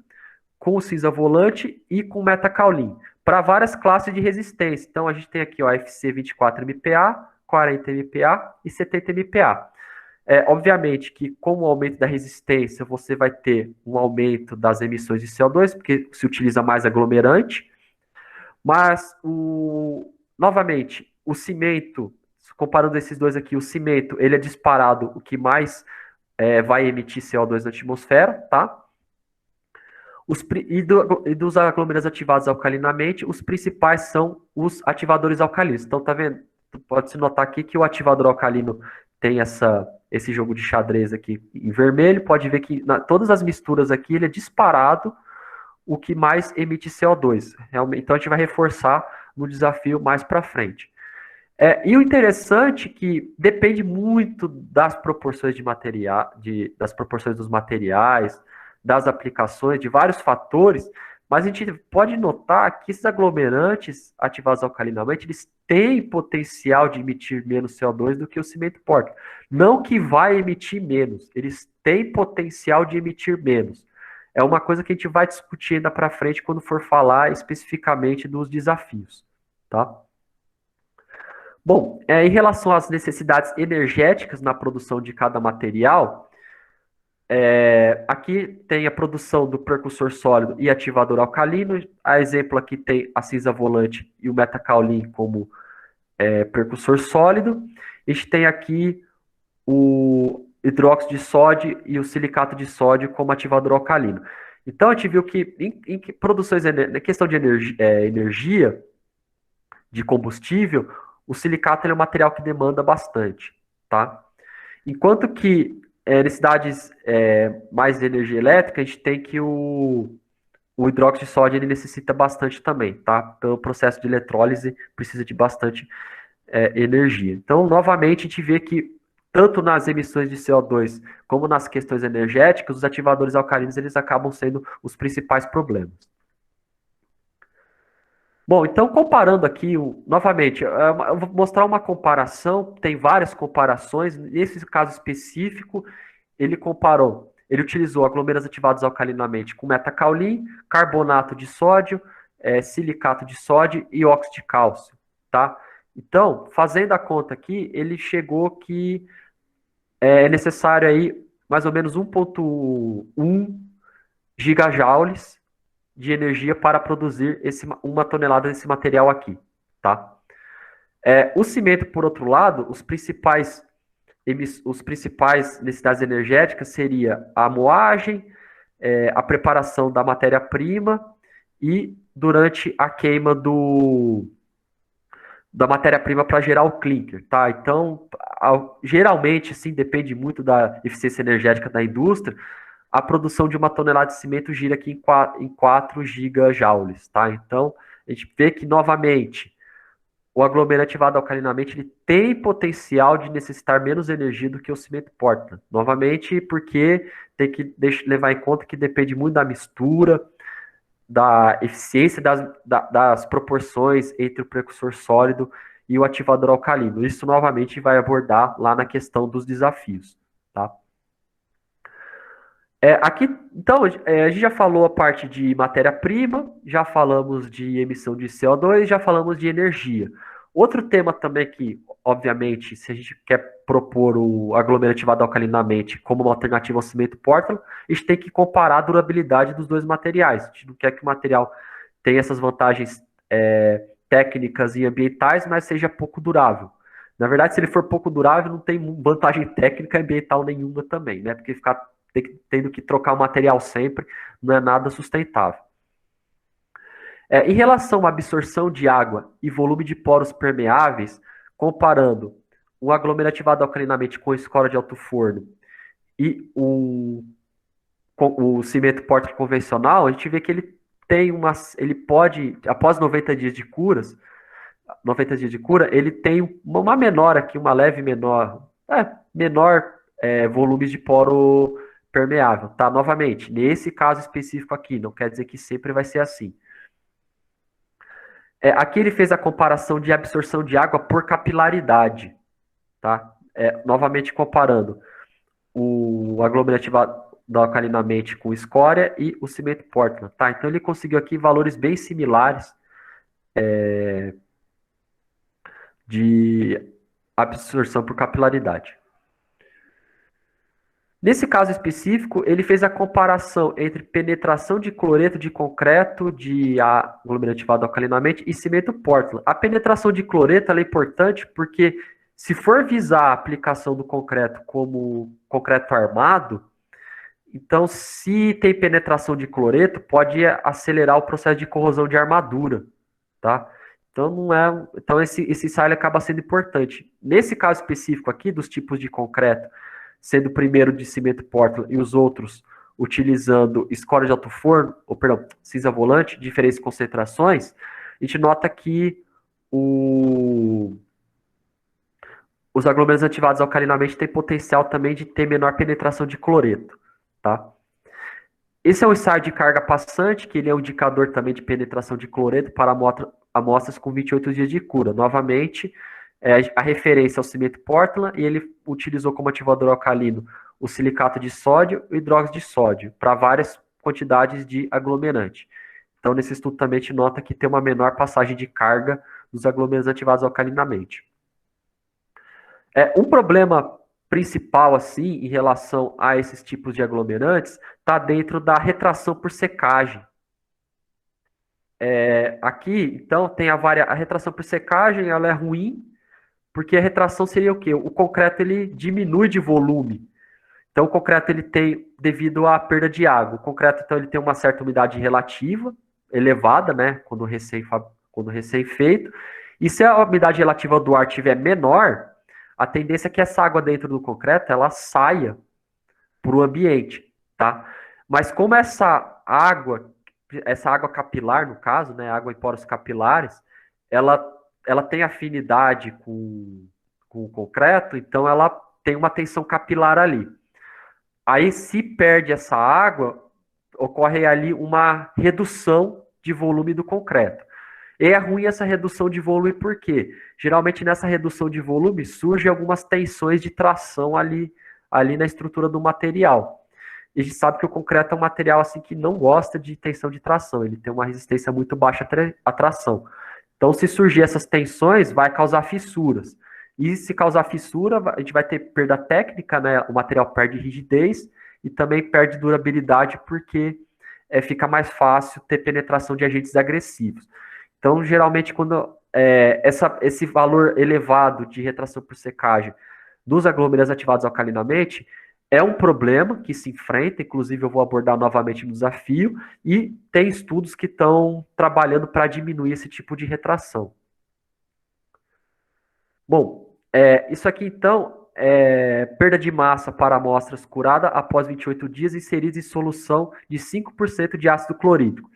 com cinza volante e com metacaulin, para várias classes de resistência. Então, a gente tem aqui o FC 24 MPa, 40 MPa e 70 MPa. Obviamente que com o aumento da resistência, você vai ter um aumento das emissões de CO2, porque se utiliza mais aglomerante, mas, novamente, o cimento, comparando esses dois aqui, o cimento, ele é disparado o que mais vai emitir CO2 na atmosfera, tá? E dos aglomerantes ativados alcalinamente, os principais são os ativadores alcalinos. Então, tá vendo? Pode-se notar aqui que o ativador alcalino tem esse jogo de xadrez aqui em vermelho. Pode ver que todas as misturas aqui, ele é disparado o que mais emite CO2. Realmente, então, a gente vai reforçar no desafio mais para frente. E o interessante é que depende muito das proporções das proporções dos materiais, das aplicações, de vários fatores, mas a gente pode notar que esses aglomerantes ativados alcalinamente, eles têm potencial de emitir menos CO2 do que o cimento Portland. Não que vai emitir menos, eles têm potencial de emitir menos. É uma coisa que a gente vai discutir ainda para frente quando for falar especificamente dos desafios, tá? Bom, em relação às necessidades energéticas na produção de cada material, aqui tem a produção do percussor sólido e ativador alcalino. A exemplo aqui tem a cinza volante e o metacaulin como percussor sólido. A gente tem aqui o hidróxido de sódio e o silicato de sódio como ativador alcalino. Então, a gente viu que em produções, na questão de energia, de combustível, o silicato é um material que demanda bastante, tá? Enquanto que necessidades mais de energia elétrica, a gente tem que o hidróxido de sódio ele necessita bastante também, tá? Pelo processo de eletrólise precisa de bastante energia. Então, novamente, a gente vê que tanto nas emissões de CO2 como nas questões energéticas, os ativadores alcalinos eles acabam sendo os principais problemas. Bom, então comparando aqui, novamente, eu vou mostrar uma comparação, tem várias comparações, nesse caso específico, ele utilizou aglomerantes ativados alcalinamente com metacaulin, carbonato de sódio, silicato de sódio e óxido de cálcio, tá? Então, fazendo a conta aqui, ele chegou que é necessário aí mais ou menos 1,1 gigajoules de energia para produzir uma tonelada desse material aqui, tá? O cimento, por outro lado, os principais necessidades energéticas seria a moagem, a preparação da matéria-prima e durante a queima da matéria-prima para gerar o clinker, tá? Então, geralmente, assim, depende muito da eficiência energética da indústria, a produção de uma tonelada de cimento gira aqui em 4 gigajoules, tá? Então, a gente vê que, novamente, o aglomerante ativado alcalinamente ele tem potencial de necessitar menos energia do que o cimento Portland. Novamente, porque tem que levar em conta que depende muito da mistura, da eficiência das proporções entre o precursor sólido e o ativador alcalino. Isso, novamente, vai abordar lá na questão dos desafios, tá? Aqui, então, a gente já falou a parte de matéria-prima, já falamos de emissão de CO2, já falamos de energia. Outro tema também que, obviamente, se a gente quer propor o aglomerante ativado alcalinamente como uma alternativa ao cimento Portland, a gente tem que comparar a durabilidade dos dois materiais. A gente não quer que o material tenha essas vantagens técnicas e ambientais, mas seja pouco durável. Na verdade, se ele for pouco durável, não tem vantagem técnica e ambiental nenhuma também, né? Porque ficar tendo que trocar o material sempre, não é nada sustentável. Em relação à absorção de água e volume de poros permeáveis, comparando um aglomerante ativado alcalinamente com escora de alto forno e o cimento Portland convencional, a gente vê que ele pode, após 90 dias de cura, ele tem uma menor aqui, uma leve menor volume de poro permeável, tá? Novamente, nesse caso específico aqui, não quer dizer que sempre vai ser assim. Aqui ele fez a comparação de absorção de água por capilaridade, tá? Novamente comparando o aglomerante ativado alcalinamente com escória e o cimento Portland, tá? Então ele conseguiu aqui valores bem similares de absorção por capilaridade. Nesse caso específico, ele fez a comparação entre penetração de cloreto de concreto de aglomerante ativado alcalinamente e cimento Portland. A penetração de cloreto é importante porque, se for visar a aplicação do concreto como concreto armado, então, se tem penetração de cloreto, pode acelerar o processo de corrosão de armadura, tá? Então esse ensaio acaba sendo importante. Nesse caso específico aqui, dos tipos de concreto, sendo o primeiro de cimento Portland e os outros utilizando escória de alto forno, cinza volante, diferentes concentrações, a gente nota que os aglomerantes ativados alcalinamente têm potencial também de ter menor penetração de cloreto, tá? Esse é um ensaio de carga passante, que ele é um indicador também de penetração de cloreto para amostras com 28 dias de cura. Novamente, a referência ao cimento Portland, e ele utilizou como ativador alcalino o silicato de sódio e o hidróxido de sódio, para várias quantidades de aglomerante. Então, nesse estudo também a gente nota que tem uma menor passagem de carga dos aglomerantes ativados alcalinamente. Um problema principal, assim, em relação a esses tipos de aglomerantes, está dentro da retração por secagem. Aqui, então, tem a retração por secagem, ela é ruim, porque a retração seria o quê? O concreto, ele diminui de volume. Então, o concreto, ele tem, devido à perda de água, o concreto, então, ele tem uma certa umidade relativa, elevada, né, quando recém-feito, e se a umidade relativa do ar estiver menor, a tendência é que essa água dentro do concreto, ela saia para o ambiente, tá? Mas como essa água capilar, no caso, né, água em poros capilares, ela tem afinidade com o concreto, então ela tem uma tensão capilar ali. Aí, se perde essa água, ocorre ali uma redução de volume do concreto. E é ruim essa redução de volume por quê? Geralmente, nessa redução de volume, surgem algumas tensões de tração ali na estrutura do material. E a gente sabe que o concreto é um material assim, que não gosta de tensão de tração, ele tem uma resistência muito baixa à tração. Então, se surgir essas tensões, vai causar fissuras. E se causar fissura, a gente vai ter perda técnica, né? O material perde rigidez e também perde durabilidade, porque fica mais fácil ter penetração de agentes agressivos. Então, geralmente, quando esse valor elevado de retração por secagem dos aglomerantes ativados alcalinamente é um problema que se enfrenta, inclusive eu vou abordar novamente no desafio, e tem estudos que estão trabalhando para diminuir esse tipo de retração. Bom, isso aqui então é perda de massa para amostras curada após 28 dias inseridas em solução de 5% de ácido clorídrico.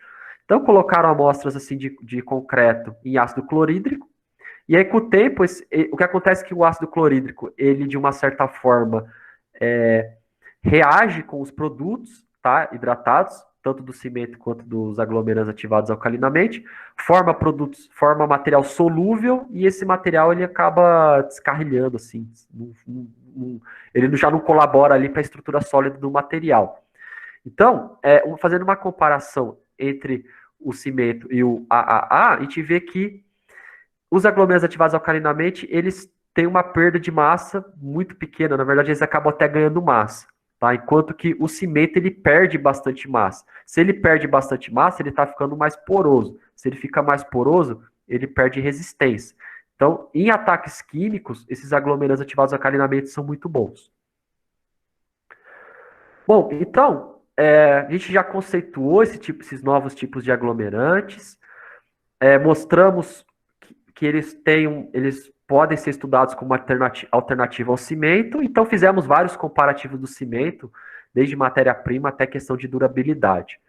Então colocaram amostras assim de concreto em ácido clorídrico, e aí com o tempo, o que acontece é que o ácido clorídrico, ele de uma certa forma reage com os produtos, tá, hidratados, tanto do cimento quanto dos aglomerantes ativados alcalinamente, forma material solúvel, e esse material ele acaba descarrilhando, assim, ele já não colabora ali para a estrutura sólida do material. Então, fazendo uma comparação entre o cimento e o AAA, a gente vê que os aglomerantes ativados alcalinamente, eles têm uma perda de massa muito pequena, na verdade eles acabam até ganhando massa. Tá? Enquanto que o cimento ele perde bastante massa. Se ele perde bastante massa, ele está ficando mais poroso. Se ele fica mais poroso, ele perde resistência. Então, em ataques químicos, esses aglomerantes ativados alcalinamente são muito bons. Bom, então, a gente já conceituou esses novos tipos de aglomerantes, mostramos que eles podem ser estudados como alternativa ao cimento, então fizemos vários comparativos do cimento, desde matéria-prima até questão de durabilidade.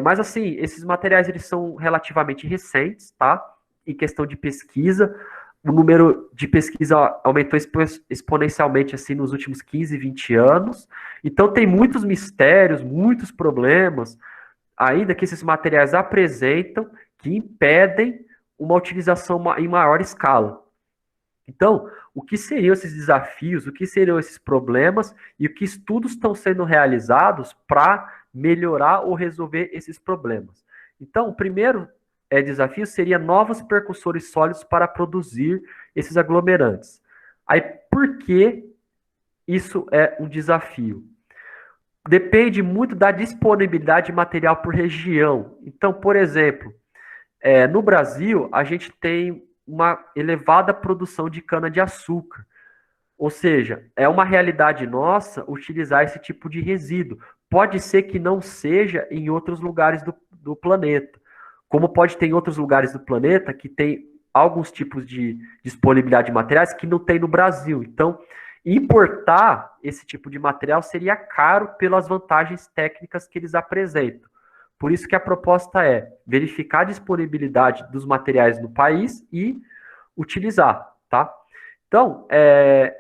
Mas assim, esses materiais eles são relativamente recentes, tá? Em questão de pesquisa, o número de pesquisa aumentou exponencialmente assim nos últimos 15, 20 anos, então tem muitos mistérios, muitos problemas, ainda que esses materiais apresentam, que impedem uma utilização em maior escala. Então, o que seriam esses desafios, o que seriam esses problemas e o que estudos estão sendo realizados para melhorar ou resolver esses problemas? Então, o primeiro desafio seria novos percussores sólidos para produzir esses aglomerantes. Aí, por que isso é um desafio? Depende muito da disponibilidade de material por região. Então, por exemplo, no Brasil, a gente tem uma elevada produção de cana-de-açúcar. Ou seja, é uma realidade nossa utilizar esse tipo de resíduo. Pode ser que não seja em outros lugares do planeta. Como pode ter em outros lugares do planeta que tem alguns tipos de disponibilidade de materiais que não tem no Brasil. Então, importar esse tipo de material seria caro pelas vantagens técnicas que eles apresentam. Por isso que a proposta é verificar a disponibilidade dos materiais no país e utilizar, tá? Então,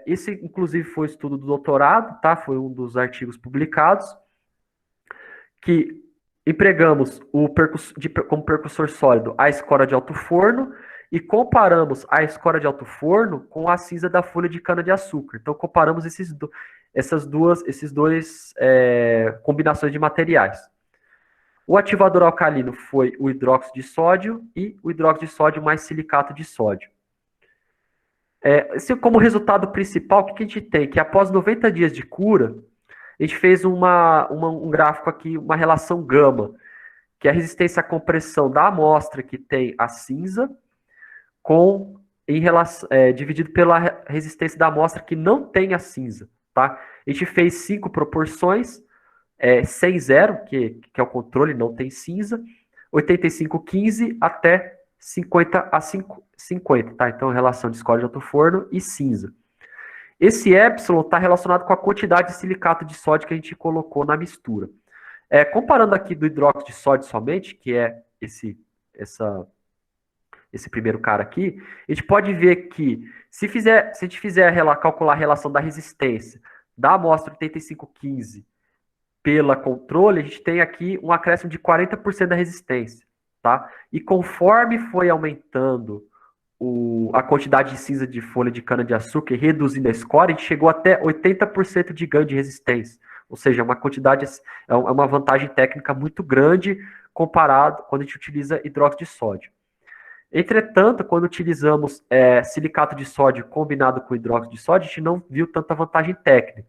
esse inclusive foi o estudo do doutorado, tá? Foi um dos artigos publicados, que empregamos como percussor sólido a escora de alto forno e comparamos a escora de alto forno com a cinza da folha de cana-de-açúcar. Então, comparamos essas duas combinações de materiais. O ativador alcalino foi o hidróxido de sódio e o hidróxido de sódio mais silicato de sódio. Como resultado principal, o que a gente tem? Que após 90 dias de cura, a gente fez um gráfico aqui, uma relação gama, que é a resistência à compressão da amostra que tem a cinza, dividido pela resistência da amostra que não tem a cinza. Tá? A gente fez 5 proporções, 100, 0, que é o controle, não tem cinza, 85, 15 até 50 a 50, tá? Então, relação de escora de alto forno e cinza. Esse epsilon está relacionado com a quantidade de silicato de sódio que a gente colocou na mistura. Comparando aqui do hidróxido de sódio somente, que é esse primeiro cara aqui, a gente pode ver que se a gente fizer calcular a relação da resistência da amostra 8515 pela controle, a gente tem aqui um acréscimo de 40% da resistência, tá? E conforme foi aumentando a quantidade de cinza de folha de cana-de-açúcar e reduzindo a escora, a gente chegou até 80% de ganho de resistência. Ou seja, é uma vantagem técnica muito grande comparado quando a gente utiliza hidróxido de sódio. Entretanto, quando utilizamos silicato de sódio combinado com hidróxido de sódio, a gente não viu tanta vantagem técnica.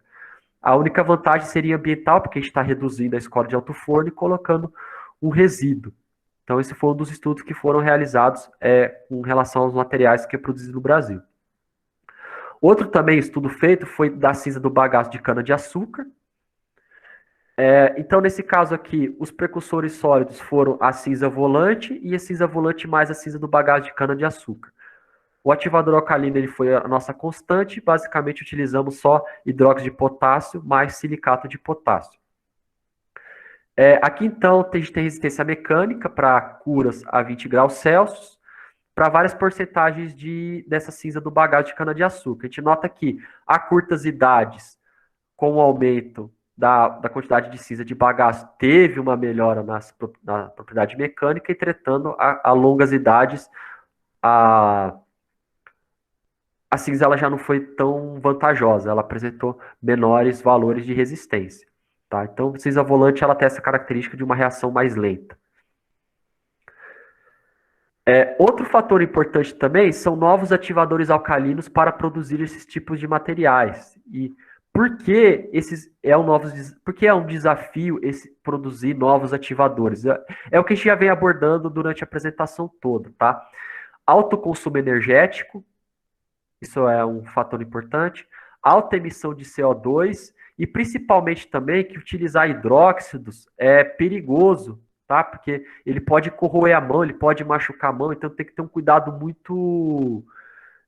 A única vantagem seria ambiental, porque a gente está reduzindo a escora de alto forno e colocando um resíduo. Então, esse foi um dos estudos que foram realizados com relação aos materiais que é produzido no Brasil. Outro também estudo feito foi da cinza do bagaço de cana-de-açúcar. Então, nesse caso aqui, os precursores sólidos foram a cinza volante e a cinza volante mais a cinza do bagaço de cana-de-açúcar. O ativador alcalino ele foi a nossa constante, basicamente utilizamos só hidróxido de potássio mais silicato de potássio. Aqui, então, a gente tem resistência mecânica para curas a 20 graus Celsius, para várias porcentagens dessa cinza do bagaço de cana-de-açúcar. A gente nota que a curtas idades, com o aumento da quantidade de cinza de bagaço, teve uma melhora na propriedade mecânica, entretanto, a longas idades, a cinza ela já não foi tão vantajosa, ela apresentou menores valores de resistência. Tá? Então, a cinza volante ela tem essa característica de uma reação mais lenta. Outro fator importante também são novos ativadores alcalinos para produzir esses tipos de materiais. E por que porque é um desafio produzir novos ativadores? É o que a gente já vem abordando durante a apresentação toda, tá? Alto consumo energético, isso é um fator importante, alta emissão de CO2 e principalmente também que utilizar hidróxidos é perigoso, tá? Porque ele pode corroer a mão, ele pode machucar a mão, então tem que ter um cuidado muito...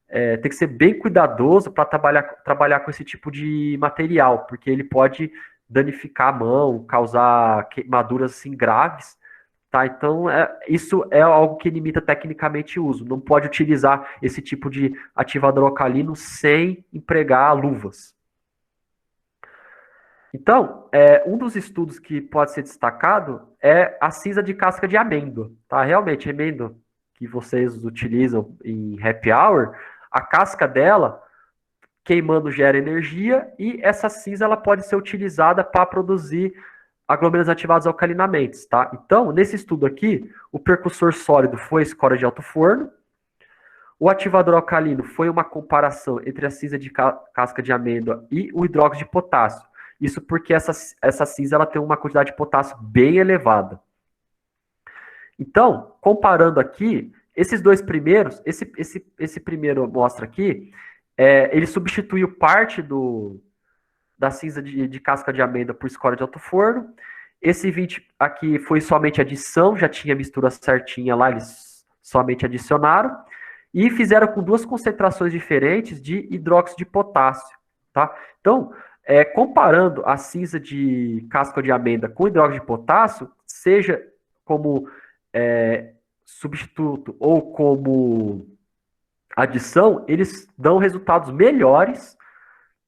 tem que ser bem cuidadoso para trabalhar com esse tipo de material, porque ele pode danificar a mão, causar queimaduras assim, graves, tá? Então, isso é algo que limita tecnicamente o uso. Não pode utilizar esse tipo de ativador alcalino sem empregar luvas. Então, um dos estudos que pode ser destacado é a cinza de casca de amêndoa, tá? Realmente, amêndoa que vocês utilizam em happy hour, a casca dela, queimando, gera energia e essa cinza ela pode ser utilizada para produzir aglomerantes ativados alcalinamente, tá? Então, nesse estudo aqui, o percussor sólido foi a escora de alto forno, o ativador alcalino foi uma comparação entre a cinza de casca de amêndoa e o hidróxido de potássio. Isso porque essa cinza ela tem uma quantidade de potássio bem elevada. Então, comparando aqui, esses dois primeiros, esse primeiro mostra aqui, ele substituiu parte da cinza de casca de amêndoa por escora de alto forno. Esse 20 aqui foi somente adição, já tinha a mistura certinha lá, eles somente adicionaram. E fizeram com duas concentrações diferentes de hidróxido de potássio, tá? Então, comparando a cinza de casca de amêndoa com hidróxido de potássio, seja como substituto ou como adição, eles dão resultados melhores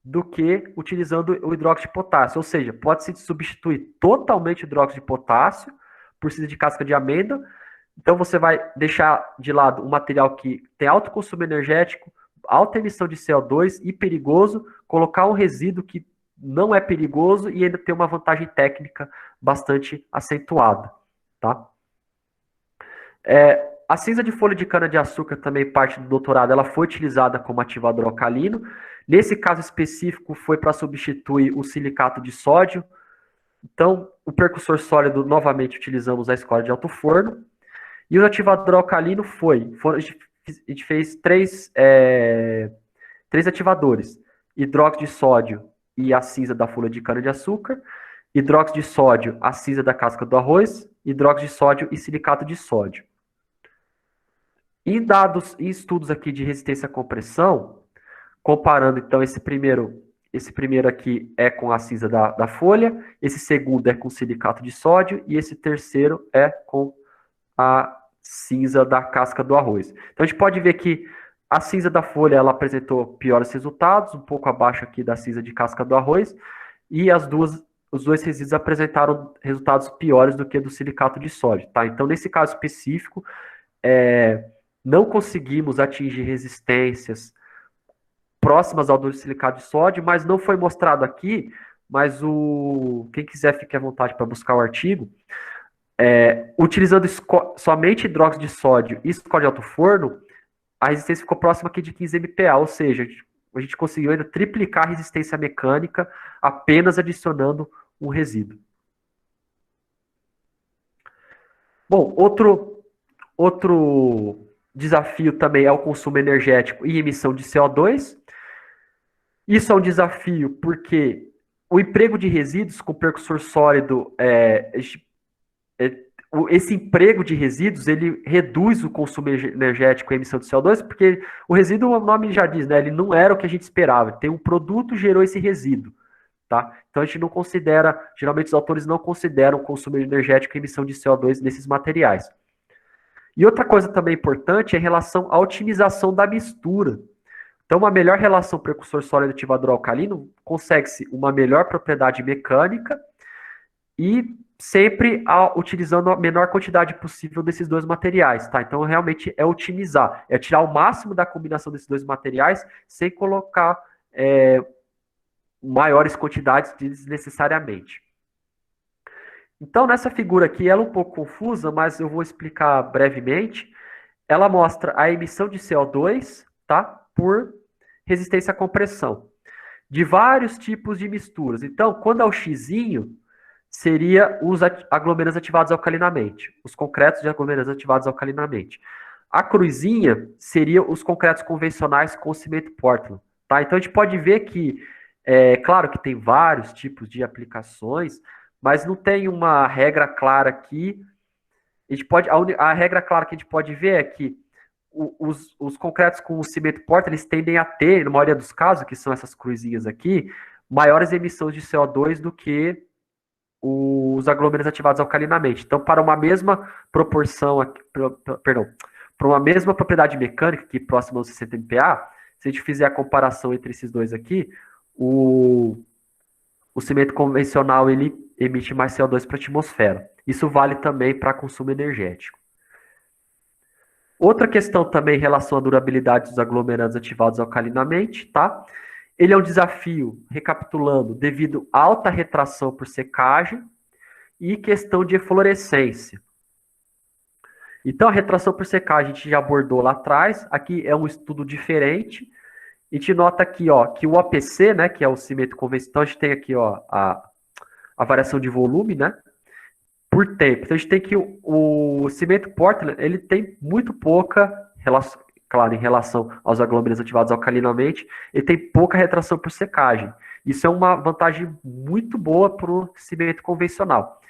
do que utilizando o hidróxido de potássio. Ou seja, pode-se substituir totalmente o hidróxido de potássio por cinza de casca de amêndoa. Então, você vai deixar de lado um material que tem alto consumo energético, alta emissão de CO2 e perigoso, colocar um resíduo que não é perigoso e ainda tem uma vantagem técnica bastante acentuada, tá? A cinza de folha de cana-de-açúcar, também parte do doutorado, ela foi utilizada como ativador alcalino. Nesse caso específico, foi para substituir o silicato de sódio. Então, o percussor sólido, novamente, utilizamos a escora de alto forno. E o ativador alcalino a gente fez três ativadores. Hidróxido de sódio e a cinza da folha de cana-de-açúcar. Hidróxido de sódio, a cinza da casca do arroz. Hidróxido de sódio e silicato de sódio. Em estudos aqui de resistência à compressão, comparando então esse primeiro aqui é com a cinza da folha, esse segundo é com silicato de sódio e esse terceiro é com a cinza da casca do arroz. Então a gente pode ver que a cinza da folha ela apresentou piores resultados, um pouco abaixo aqui da cinza de casca do arroz, e os dois resíduos apresentaram resultados piores do que do silicato de sódio, tá? Então nesse caso específico, não conseguimos atingir resistências próximas ao do silicato de sódio, mas não foi mostrado aqui, mas quem quiser fique à vontade para buscar o artigo. Utilizando somente hidróxido de sódio e escola de alto forno, a resistência ficou próxima aqui de 15 MPa, ou seja, a gente conseguiu ainda triplicar a resistência mecânica apenas adicionando um resíduo. Bom, outro desafio também é o consumo energético e emissão de CO2. Isso é um desafio porque o emprego de resíduos com percussor sólido, esse emprego de resíduos, ele reduz o consumo energético e a emissão de CO2, porque o resíduo, o nome já diz, né, ele não era o que a gente esperava. Tem um produto, gerou esse resíduo. Tá? Então a gente não considera, geralmente os autores não consideram o consumo energético e emissão de CO2 nesses materiais. E outra coisa também importante é em relação à otimização da mistura. Então, uma melhor relação precursor sólido ativador alcalino consegue-se uma melhor propriedade mecânica e sempre utilizando a menor quantidade possível desses dois materiais, tá? Então, realmente é otimizar, é tirar o máximo da combinação desses dois materiais sem colocar maiores quantidades desnecessariamente. Então, nessa figura aqui, ela é um pouco confusa, mas eu vou explicar brevemente. Ela mostra a emissão de CO2, tá? Por resistência à compressão, de vários tipos de misturas. Então, quando é o xizinho, seria os aglomerantes ativados alcalinamente, os concretos de aglomerantes ativados alcalinamente. A cruzinha seria os concretos convencionais com cimento Portland, tá? Então, a gente pode ver que, claro que tem vários tipos de aplicações, mas não tem uma regra clara aqui. A regra clara que a gente pode ver é que os concretos com o cimento Portland, eles tendem a ter, na maioria dos casos, que são essas cruzinhas aqui, maiores emissões de CO2 do que os aglomerantes ativados alcalinamente. Então, para uma mesma proporção, para uma mesma propriedade mecânica, aqui próxima aos 60 MPa, se a gente fizer a comparação entre esses dois aqui, o cimento convencional, ele emite mais CO2 para a atmosfera. Isso vale também para consumo energético. Outra questão também em relação à durabilidade dos aglomerantes ativados alcalinamente, tá? Ele é um desafio, recapitulando, devido à alta retração por secagem e questão de eflorescência. Então, a retração por secagem a gente já abordou lá atrás. Aqui é um estudo diferente. A gente nota aqui, ó, que o OPC, né, que é o cimento convencional, a gente tem aqui, ó, a variação de volume, né, por tempo. Então, a gente tem que o cimento Portland, ele tem muito pouca relação, claro, em relação aos aglomerantes ativados alcalinamente, ele tem pouca retração por secagem. Isso é uma vantagem muito boa para o cimento convencional.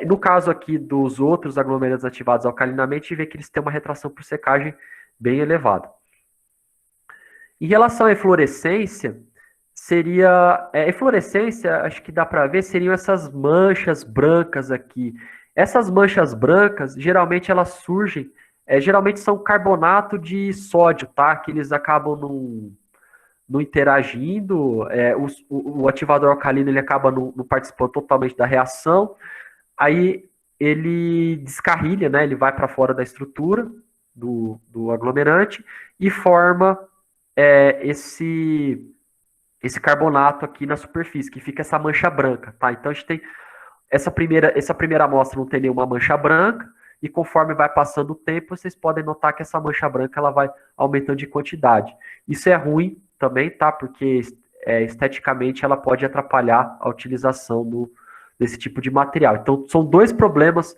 No caso aqui dos outros aglomerantes ativados alcalinamente, a gente vê que eles têm uma retração por secagem bem elevada. Em relação à eflorescência, eflorescência, acho que dá para ver, seriam essas manchas brancas aqui. Essas manchas brancas, geralmente elas surgem, geralmente são carbonato de sódio, tá? Que eles acabam não interagindo, o ativador alcalino ele acaba não participando totalmente da reação, aí ele descarrilha, né? Ele vai para fora da estrutura do aglomerante e forma esse carbonato aqui na superfície, que fica essa mancha branca, tá? Então a gente tem essa primeira amostra não tem nenhuma mancha branca, e conforme vai passando o tempo, vocês podem notar que essa mancha branca ela vai aumentando de quantidade. Isso é ruim também, tá? Porque esteticamente ela pode atrapalhar a utilização desse tipo de material. Então são dois problemas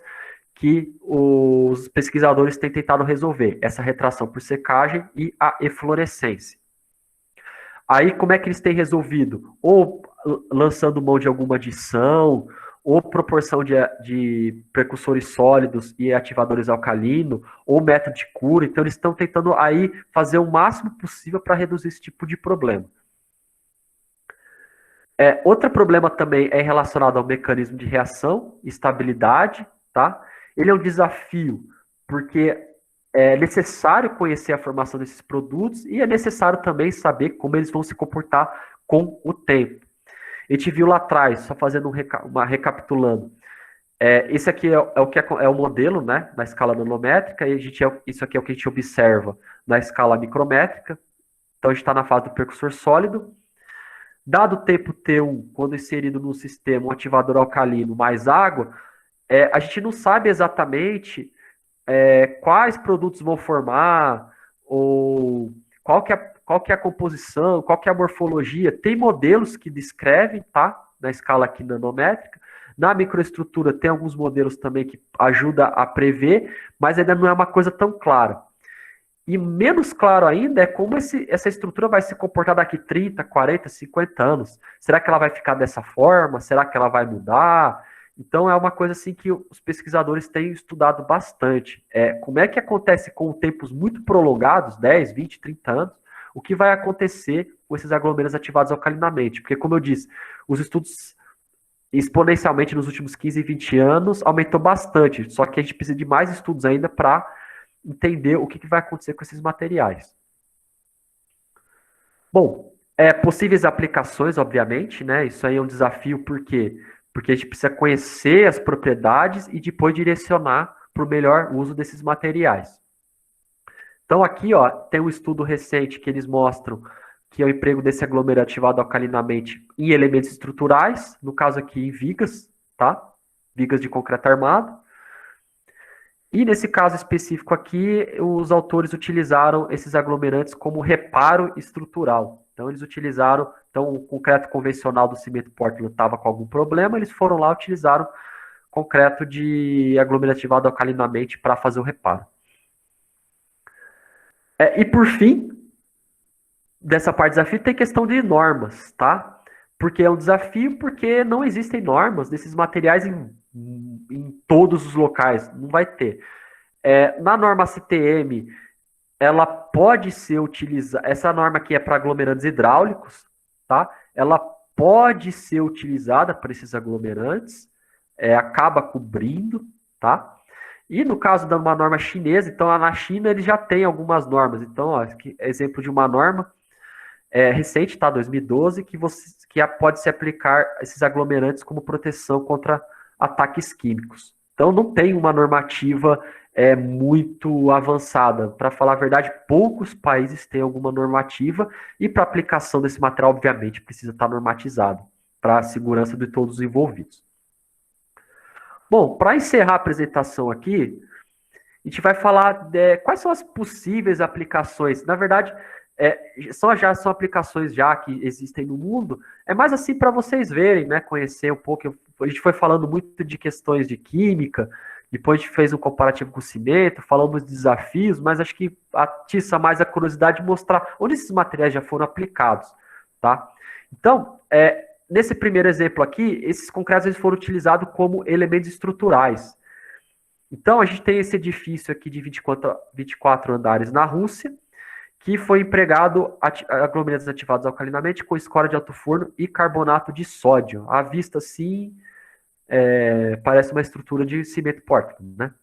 que os pesquisadores têm tentado resolver: essa retração por secagem e a eflorescência. Aí, como é que eles têm resolvido? Ou lançando mão de alguma adição, ou proporção de precursores sólidos e ativadores alcalino, ou método de cura. Então, eles estão tentando aí fazer o máximo possível para reduzir esse tipo de problema. Outro problema também é relacionado ao mecanismo de reação, estabilidade, tá? Ele é um desafio, porque é necessário conhecer a formação desses produtos e é necessário também saber como eles vão se comportar com o tempo. A gente viu lá atrás, só fazendo recapitulando, esse aqui é o modelo, né, na escala nanométrica, e isso aqui é o que a gente observa na escala micrométrica. Então, a gente está na fase do precursor sólido. Dado o tempo T1, quando inserido no sistema um ativador alcalino mais água, a gente não sabe exatamente quais produtos vão formar, ou qual que é a composição, qual que é a morfologia. Tem modelos que descrevem, tá? Na escala aqui nanométrica. Na microestrutura tem alguns modelos também que ajudam a prever, mas ainda não é uma coisa tão clara. E menos claro ainda é como essa estrutura vai se comportar daqui 30, 40, 50 anos. Será que ela vai ficar dessa forma? Será que ela vai mudar? Então é uma coisa assim que os pesquisadores têm estudado bastante. Como é que acontece com tempos muito prolongados, 10, 20, 30 anos, o que vai acontecer com esses aglomerados ativados alcalinamente? Porque, como eu disse, os estudos exponencialmente nos últimos 15, 20 anos aumentou bastante, só que a gente precisa de mais estudos ainda para entender o que vai acontecer com esses materiais. Bom, possíveis aplicações, obviamente, né? Isso aí é um desafio, por quê? Porque a gente precisa conhecer as propriedades e depois direcionar para o melhor uso desses materiais. Então, aqui, ó, tem um estudo recente que eles mostram que é o emprego desse aglomerado ativado alcalinamente em elementos estruturais, no caso aqui em vigas, tá? Vigas de concreto armado. E nesse caso específico aqui, os autores utilizaram esses aglomerantes como reparo estrutural. Então, eles utilizaram, o concreto convencional do cimento Portland estava com algum problema, eles foram lá e utilizaram concreto de aglomerativado alcalinamente para fazer o reparo. E por fim, dessa parte do desafio, tem questão de normas, tá? Porque é um desafio, porque não existem normas desses materiais em todos os locais, não vai ter. Na norma CTM, ela pode ser utilizada, essa norma aqui é para aglomerantes hidráulicos, tá? Ela pode ser utilizada para esses aglomerantes, acaba cobrindo, tá? E no caso de uma norma chinesa, então na China ele já tem algumas normas. Então, ó, aqui é exemplo de uma norma recente, tá? 2012, que pode se aplicar esses aglomerantes como proteção contra ataques químicos. Então, não tem uma normativa muito avançada. Para falar a verdade, poucos países têm alguma normativa e para aplicação desse material, obviamente, precisa estar normatizado para a segurança de todos os envolvidos. Bom, para encerrar a apresentação aqui, a gente vai falar quais são as possíveis aplicações. Na verdade, são aplicações já que existem no mundo. É mais assim para vocês verem, né? Conhecer um pouco. A gente foi falando muito de questões de química, depois a gente fez um comparativo com o cimento, falamos de desafios, mas acho que atiça mais a curiosidade de mostrar onde esses materiais já foram aplicados, tá? Então, nesse primeiro exemplo aqui, esses concretos eles foram utilizados como elementos estruturais. Então, a gente tem esse edifício aqui de 24 andares na Rússia, que foi empregado aglomerados ativados alcalinamente com escória de alto forno e carbonato de sódio. À vista, assim, parece uma estrutura de cimento Portland, né?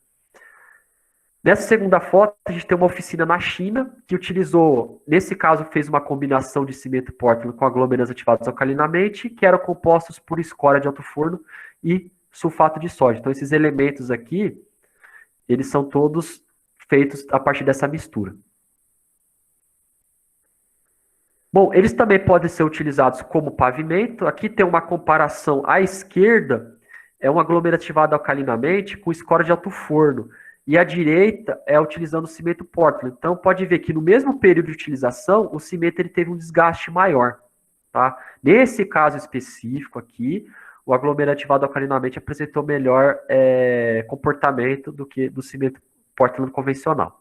Nessa segunda foto, a gente tem uma oficina na China, que utilizou, nesse caso, fez uma combinação de cimento Portland com aglomerados ativados alcalinamente, que eram compostos por escória de alto forno e sulfato de sódio. Então, esses elementos aqui, eles são todos feitos a partir dessa mistura. Bom, eles também podem ser utilizados como pavimento. Aqui tem uma comparação à esquerda, é um aglomerado alcalinamente com escória de alto forno. E à direita é utilizando o cimento Portland. Então, pode ver que no mesmo período de utilização, o cimento ele teve um desgaste maior. Tá? Nesse caso específico aqui, o aglomerado alcalinamente apresentou melhor comportamento do que do cimento Portland convencional.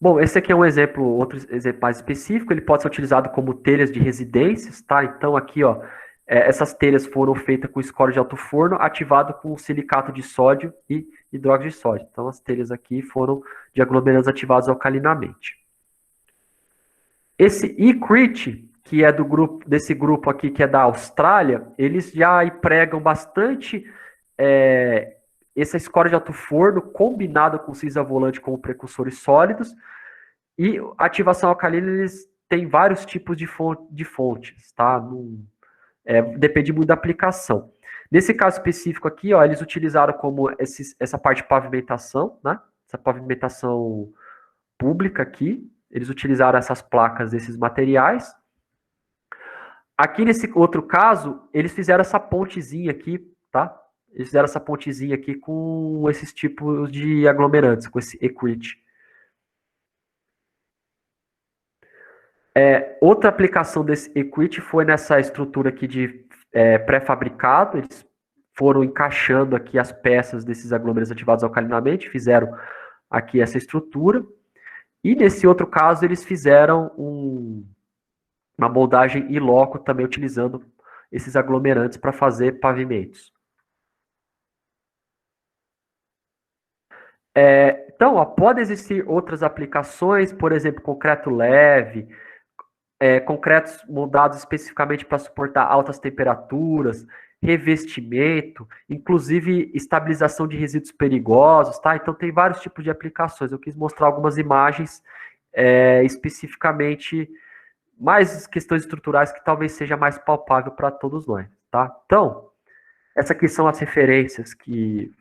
Bom, esse aqui é um exemplo, outro exemplo mais específico, ele pode ser utilizado como telhas de residências, tá? Então aqui, ó, essas telhas foram feitas com escória de alto forno, ativado com silicato de sódio e hidróxido de sódio. Então as telhas aqui foram de aglomerados ativados alcalinamente. Esse e-Crete, que é desse grupo aqui, que é da Austrália, eles já empregam bastante essa escória de alto forno combinada com cinza volante como precursores sólidos, e ativação alcalina eles têm vários tipos de fontes, tá? Depende muito da aplicação. Nesse caso específico aqui, ó, eles utilizaram como essa parte de pavimentação, né? Essa pavimentação pública aqui, eles utilizaram essas placas desses materiais. Aqui nesse outro caso, eles fizeram essa pontezinha aqui tá? Eles fizeram essa pontezinha aqui com esses tipos de aglomerantes, com esse equity. Outra aplicação desse equity foi nessa estrutura aqui de pré-fabricado. Eles foram encaixando aqui as peças desses aglomerantes ativados alcalinamente, fizeram aqui essa estrutura. E nesse outro caso, eles fizeram uma moldagem in loco também utilizando esses aglomerantes para fazer pavimentos. Então, podem existir outras aplicações, por exemplo, concreto leve, concretos moldados especificamente para suportar altas temperaturas, revestimento, inclusive estabilização de resíduos perigosos, tá? Então, tem vários tipos de aplicações. Eu quis mostrar algumas imagens especificamente, mais questões estruturais que talvez seja mais palpável para todos nós, tá? Então, essas aqui são as referências que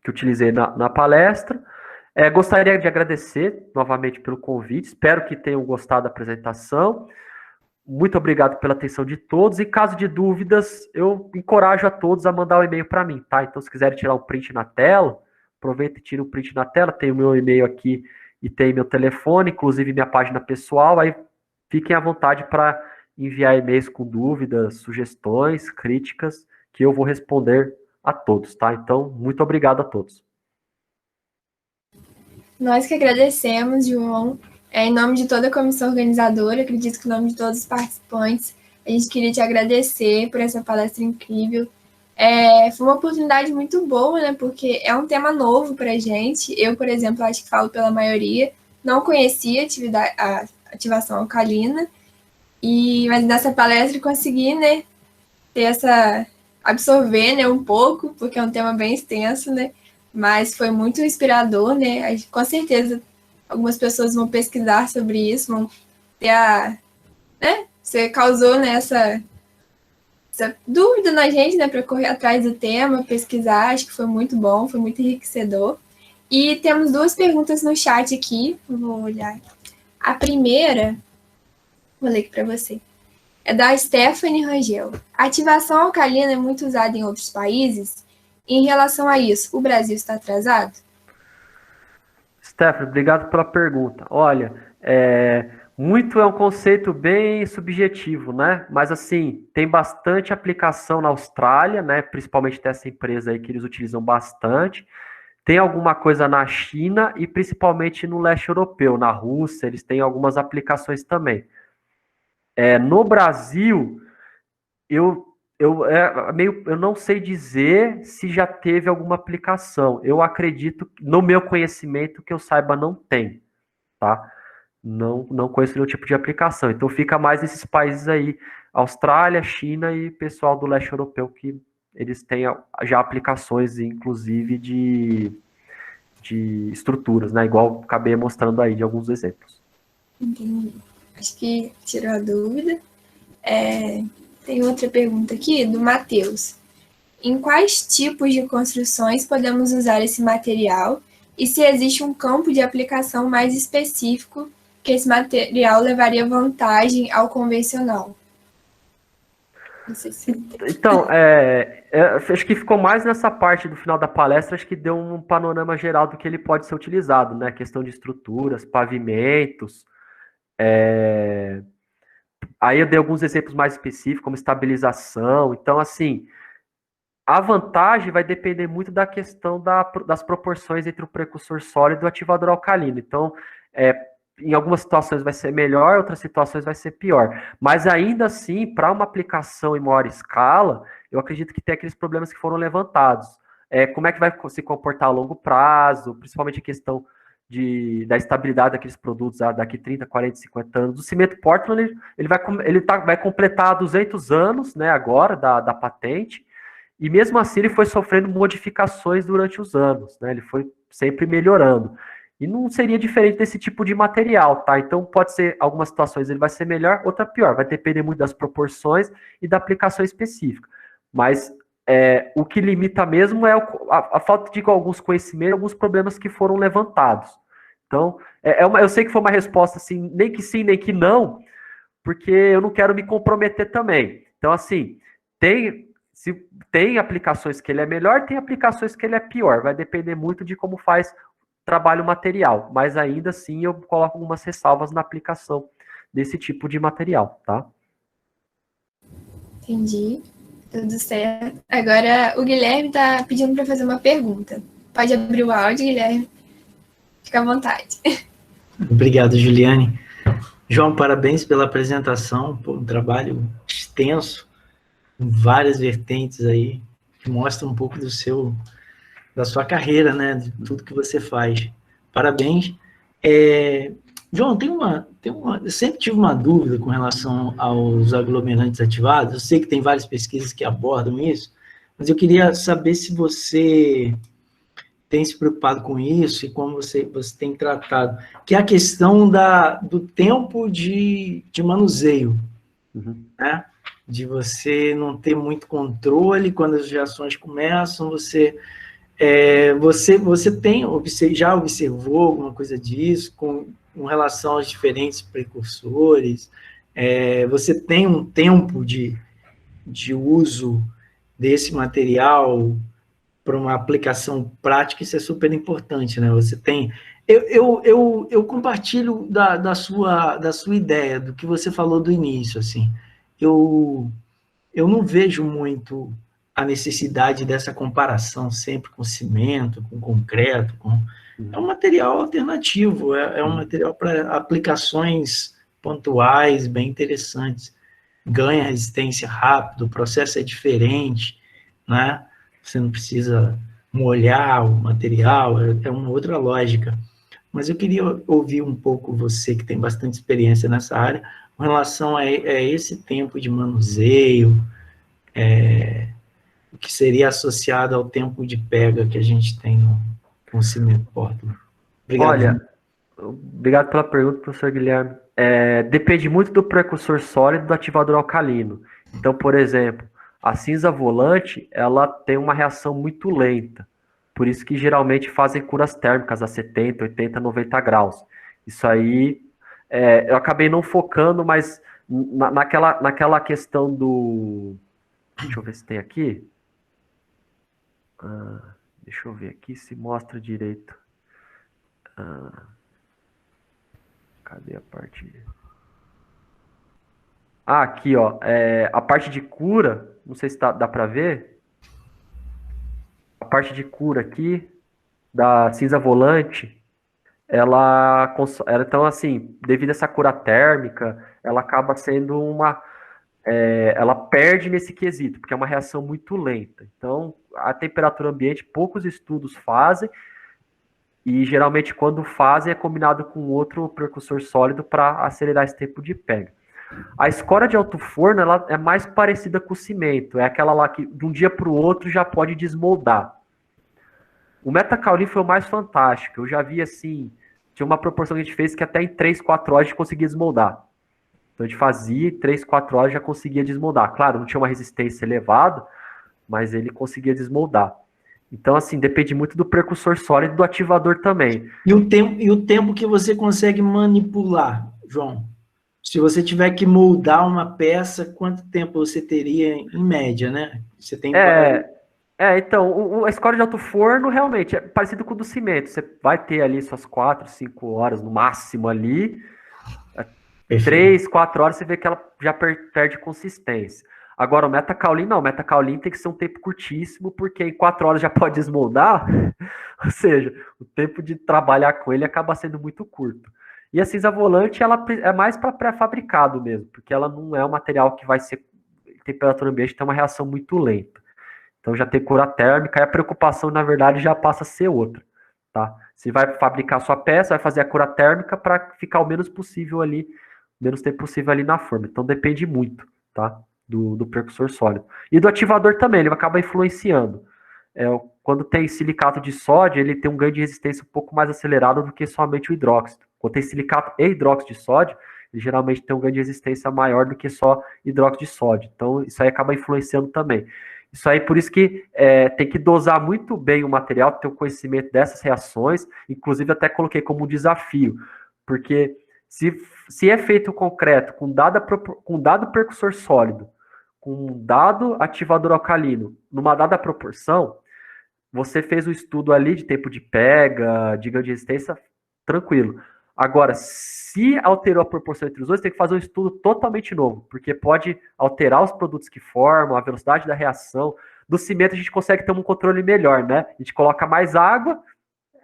utilizei na palestra. Gostaria de agradecer novamente pelo convite, espero que tenham gostado da apresentação. Muito obrigado pela atenção de todos, e caso de dúvidas, eu encorajo a todos a mandar um e-mail para mim, tá? Então, se quiserem tirar um print na tela, aproveita e tira um print na tela, tem o meu e-mail aqui e tem meu telefone, inclusive minha página pessoal, aí fiquem à vontade para enviar e-mails com dúvidas, sugestões, críticas, que eu vou responder a todos, tá? Então, muito obrigado a todos. Nós que agradecemos, João. Em nome de toda a comissão organizadora, acredito que em nome de todos os participantes, a gente queria te agradecer por essa palestra incrível. Foi uma oportunidade muito boa, né? Porque é um tema novo para a gente. Eu, por exemplo, acho que falo pela maioria, não conhecia a ativação alcalina, mas nessa palestra consegui, né, absorver, né, um pouco, porque é um tema bem extenso, né? Mas foi muito inspirador, né? Com certeza, algumas pessoas vão pesquisar sobre isso, vão ter né? Você causou, né, essa dúvida na gente, né, para correr atrás do tema, pesquisar, acho que foi muito bom, foi muito enriquecedor. E temos 2 perguntas no chat aqui, vou olhar. A primeira, vou ler aqui para você, é da Stephanie Rangel. A ativação alcalina é muito usada em outros países? Em relação a isso, o Brasil está atrasado? Stephanie, obrigado pela pergunta. Olha, muito é um conceito bem subjetivo, né? Mas, assim, tem bastante aplicação na Austrália, né? Principalmente dessa empresa aí que eles utilizam bastante. Tem alguma coisa na China e principalmente no leste europeu, na Rússia, eles têm algumas aplicações também. No Brasil, eu não sei dizer se já teve alguma aplicação. Eu acredito, no meu conhecimento, que eu saiba, não tem, tá? Não conheço nenhum tipo de aplicação. Então, fica mais nesses países aí, Austrália, China e pessoal do leste europeu, que eles têm já aplicações, inclusive, de estruturas, né? Igual acabei mostrando aí de alguns exemplos. Entendi. Acho que tirou a dúvida. Tem outra pergunta aqui, do Matheus. Em quais tipos de construções podemos usar esse material e se existe um campo de aplicação mais específico que esse material levaria vantagem ao convencional? Não sei se... Então, acho que ficou mais nessa parte do final da palestra, acho que deu um panorama geral do que ele pode ser utilizado, né? Questão de estruturas, pavimentos, aí eu dei alguns exemplos mais específicos, como estabilização. Então, assim, a vantagem vai depender muito da questão das proporções entre o precursor sólido e o ativador alcalino. Então, em algumas situações vai ser melhor, outras situações vai ser pior. Mas ainda assim, para uma aplicação em maior escala, eu acredito que tem aqueles problemas que foram levantados. Como é que vai se comportar a longo prazo, principalmente a questão da estabilidade daqueles produtos daqui 30, 40, 50 anos. O cimento Portland, ele vai completar 200 anos, né, agora, da patente, e mesmo assim ele foi sofrendo modificações durante os anos, né, ele foi sempre melhorando. E não seria diferente desse tipo de material, tá? Então, pode ser, algumas situações ele vai ser melhor, outra pior. Vai depender muito das proporções e da aplicação específica. Mas o que limita mesmo é a falta de alguns conhecimentos, alguns problemas que foram levantados. Então, eu sei que foi uma resposta assim, nem que sim, nem que não, porque eu não quero me comprometer também. Então, assim, se tem aplicações que ele é melhor, tem aplicações que ele é pior. Vai depender muito de como faz trabalho material. Mas ainda assim eu coloco algumas ressalvas na aplicação desse tipo de material, tá? Entendi. Tudo certo. Agora o Guilherme está pedindo para fazer uma pergunta. Pode abrir o áudio, Guilherme. Fica à vontade. Obrigado, Juliane. João, parabéns pela apresentação, por um trabalho extenso, com várias vertentes aí, que mostra um pouco da sua carreira, né, de tudo que você faz. Parabéns. João, eu sempre tive uma dúvida com relação aos aglomerantes ativados. Eu sei que tem várias pesquisas que abordam isso, mas eu queria saber se você tem se preocupado com isso e como você tem tratado, que é a questão do tempo de manuseio, né? De você não ter muito controle quando as reações começam, você já observou alguma coisa disso com relação aos diferentes precursores? Você tem um tempo de uso desse material para uma aplicação prática? Isso é super importante, né? Você tem... Eu compartilho da sua ideia, do que você falou do início, assim. Eu não vejo muito a necessidade dessa comparação sempre com cimento, com concreto, é um material alternativo, é um material para aplicações pontuais, bem interessantes. Ganha resistência rápido, o processo é diferente, né? Você não precisa molhar o material, é uma outra lógica. Mas eu queria ouvir um pouco você, que tem bastante experiência nessa área, com relação a esse tempo de manuseio, que seria associado ao tempo de pega que a gente tem no cimento Portland. Obrigado. Olha, obrigado pela pergunta, professor Guilherme. Depende muito do precursor sólido e do ativador alcalino. Então, por exemplo, a cinza volante, ela tem uma reação muito lenta. Por isso que geralmente fazem curas térmicas a 70, 80, 90 graus. Isso aí, eu acabei não focando, mas naquela questão do... Deixa eu ver se tem aqui. Deixa eu ver aqui se mostra direito. Cadê a parte... aqui, ó. A parte de cura, não sei se dá para ver. A parte de cura aqui, da cinza volante, ela então, assim, devido a essa cura térmica, ela acaba sendo ela perde nesse quesito, porque é uma reação muito lenta. Então, a temperatura ambiente, poucos estudos fazem, e geralmente quando fazem é combinado com outro precursor sólido para acelerar esse tempo de pega. A escória de alto forno, ela é mais parecida com o cimento, é aquela lá que de um dia para o outro já pode desmoldar. O metacaulin foi o mais fantástico, eu já vi assim, tinha uma proporção que a gente fez que até em 3, 4 horas a gente conseguia desmoldar. Então a gente fazia, em 3, 4 horas já conseguia desmoldar. Claro, não tinha uma resistência elevada, mas ele conseguia desmoldar. Então, assim, depende muito do precursor sólido e do ativador também. E o tempo que você consegue manipular, João? Se você tiver que moldar uma peça, quanto tempo você teria em média, né? Você tem... Então, a escória de alto forno realmente é parecido com o do cimento. Você vai ter ali suas 4, 5 horas no máximo ali. 3, 4 horas você vê que ela já perde consistência. Agora, o metacaulin não. O metacaulin tem que ser um tempo curtíssimo, porque em 4 horas já pode desmoldar. Ou seja, o tempo de trabalhar com ele acaba sendo muito curto. E a cinza volante, ela é mais para pré-fabricado mesmo, porque ela não é um material que vai ser temperatura ambiente, tem uma reação muito lenta. Então já tem cura térmica, e a preocupação, na verdade, já passa a ser outra, tá? Você vai fabricar sua peça, vai fazer a cura térmica para ficar o menos possível ali, menos tempo possível ali na forma. Então depende muito, tá? Do precursor sólido. E do ativador também, ele acaba influenciando. Quando tem silicato de sódio, ele tem um ganho de resistência um pouco mais acelerado do que somente o hidróxido. Quando tem silicato e hidróxido de sódio, ele geralmente tem um ganho de resistência maior do que só hidróxido de sódio. Então, isso aí acaba influenciando também. Isso aí, por isso que tem que dosar muito bem o material, ter o conhecimento dessas reações. Inclusive, até coloquei como um desafio, porque se é feito concreto com dado precursor sólido, com um dado ativador alcalino, numa dada proporção, você fez o estudo ali de tempo de pega, de ganho de resistência, tranquilo. Agora, se alterou a proporção entre os dois, tem que fazer um estudo totalmente novo, porque pode alterar os produtos que formam, a velocidade da reação. Do cimento a gente consegue ter um controle melhor, né? A gente coloca mais água,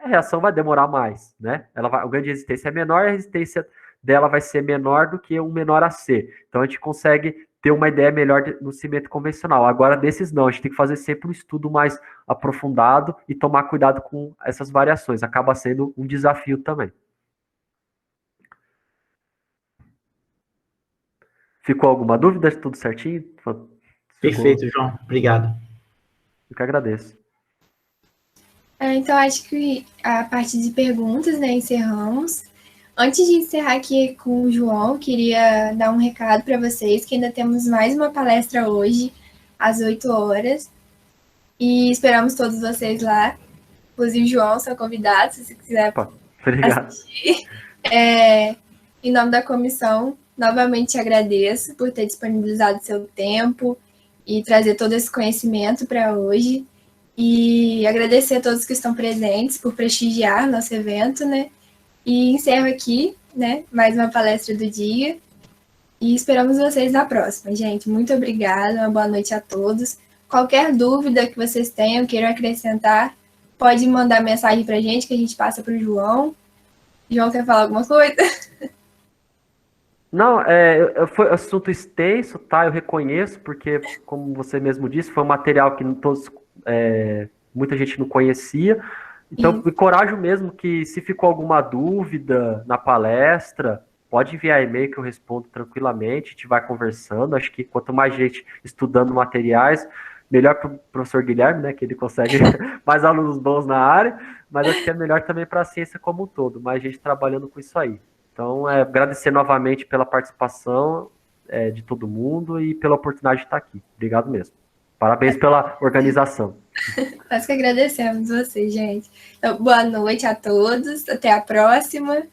a reação vai demorar mais, né? O ganho de resistência é menor, a resistência dela vai ser menor do que um menor AC. Então a gente consegue ter uma ideia melhor no cimento convencional. Agora, desses não, a gente tem que fazer sempre um estudo mais aprofundado e tomar cuidado com essas variações. Acaba sendo um desafio também. Ficou alguma dúvida? Tudo certinho? Perfeito, João. Obrigado. Eu que agradeço. Então, acho que a parte de perguntas, né, encerramos. Antes de encerrar aqui com o João, queria dar um recado para vocês, que ainda temos mais uma palestra hoje, às 8 horas. E esperamos todos vocês lá. Inclusive, João, seu convidado, se você quiser assistir. Em nome da comissão, novamente agradeço por ter disponibilizado seu tempo e trazer todo esse conhecimento para hoje. E agradecer a todos que estão presentes por prestigiar nosso evento, né? E encerro aqui, né, mais uma palestra do dia. E esperamos vocês na próxima, gente. Muito obrigada, uma boa noite a todos. Qualquer dúvida que vocês tenham, queiram acrescentar, pode mandar mensagem para a gente, que a gente passa para o João. João, quer falar alguma coisa? Não, foi assunto extenso, tá? Eu reconheço, porque, como você mesmo disse, foi um material que muita gente não conhecia. Então, encorajo mesmo que, se ficou alguma dúvida na palestra, pode enviar e-mail que eu respondo tranquilamente, a gente vai conversando. Acho que quanto mais gente estudando materiais, melhor para o professor Guilherme, né, que ele consegue mais alunos bons na área, mas acho que é melhor também para a ciência como um todo, mais gente trabalhando com isso aí. Então, agradecer novamente pela participação de todo mundo e pela oportunidade de estar aqui. Obrigado mesmo. Parabéns pela organização. Nós que agradecemos vocês, gente. Então, boa noite a todos. Até a próxima.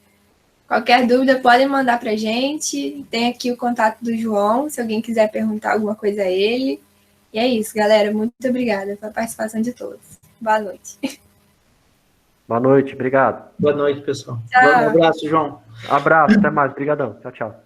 Qualquer dúvida, podem mandar para a gente. Tem aqui o contato do João, se alguém quiser perguntar alguma coisa a ele. E é isso, galera. Muito obrigada pela participação de todos. Boa noite. Boa noite, obrigado. Boa noite, pessoal. Tchau. Um abraço, João. Abraço, até mais. Obrigadão. Tchau, tchau.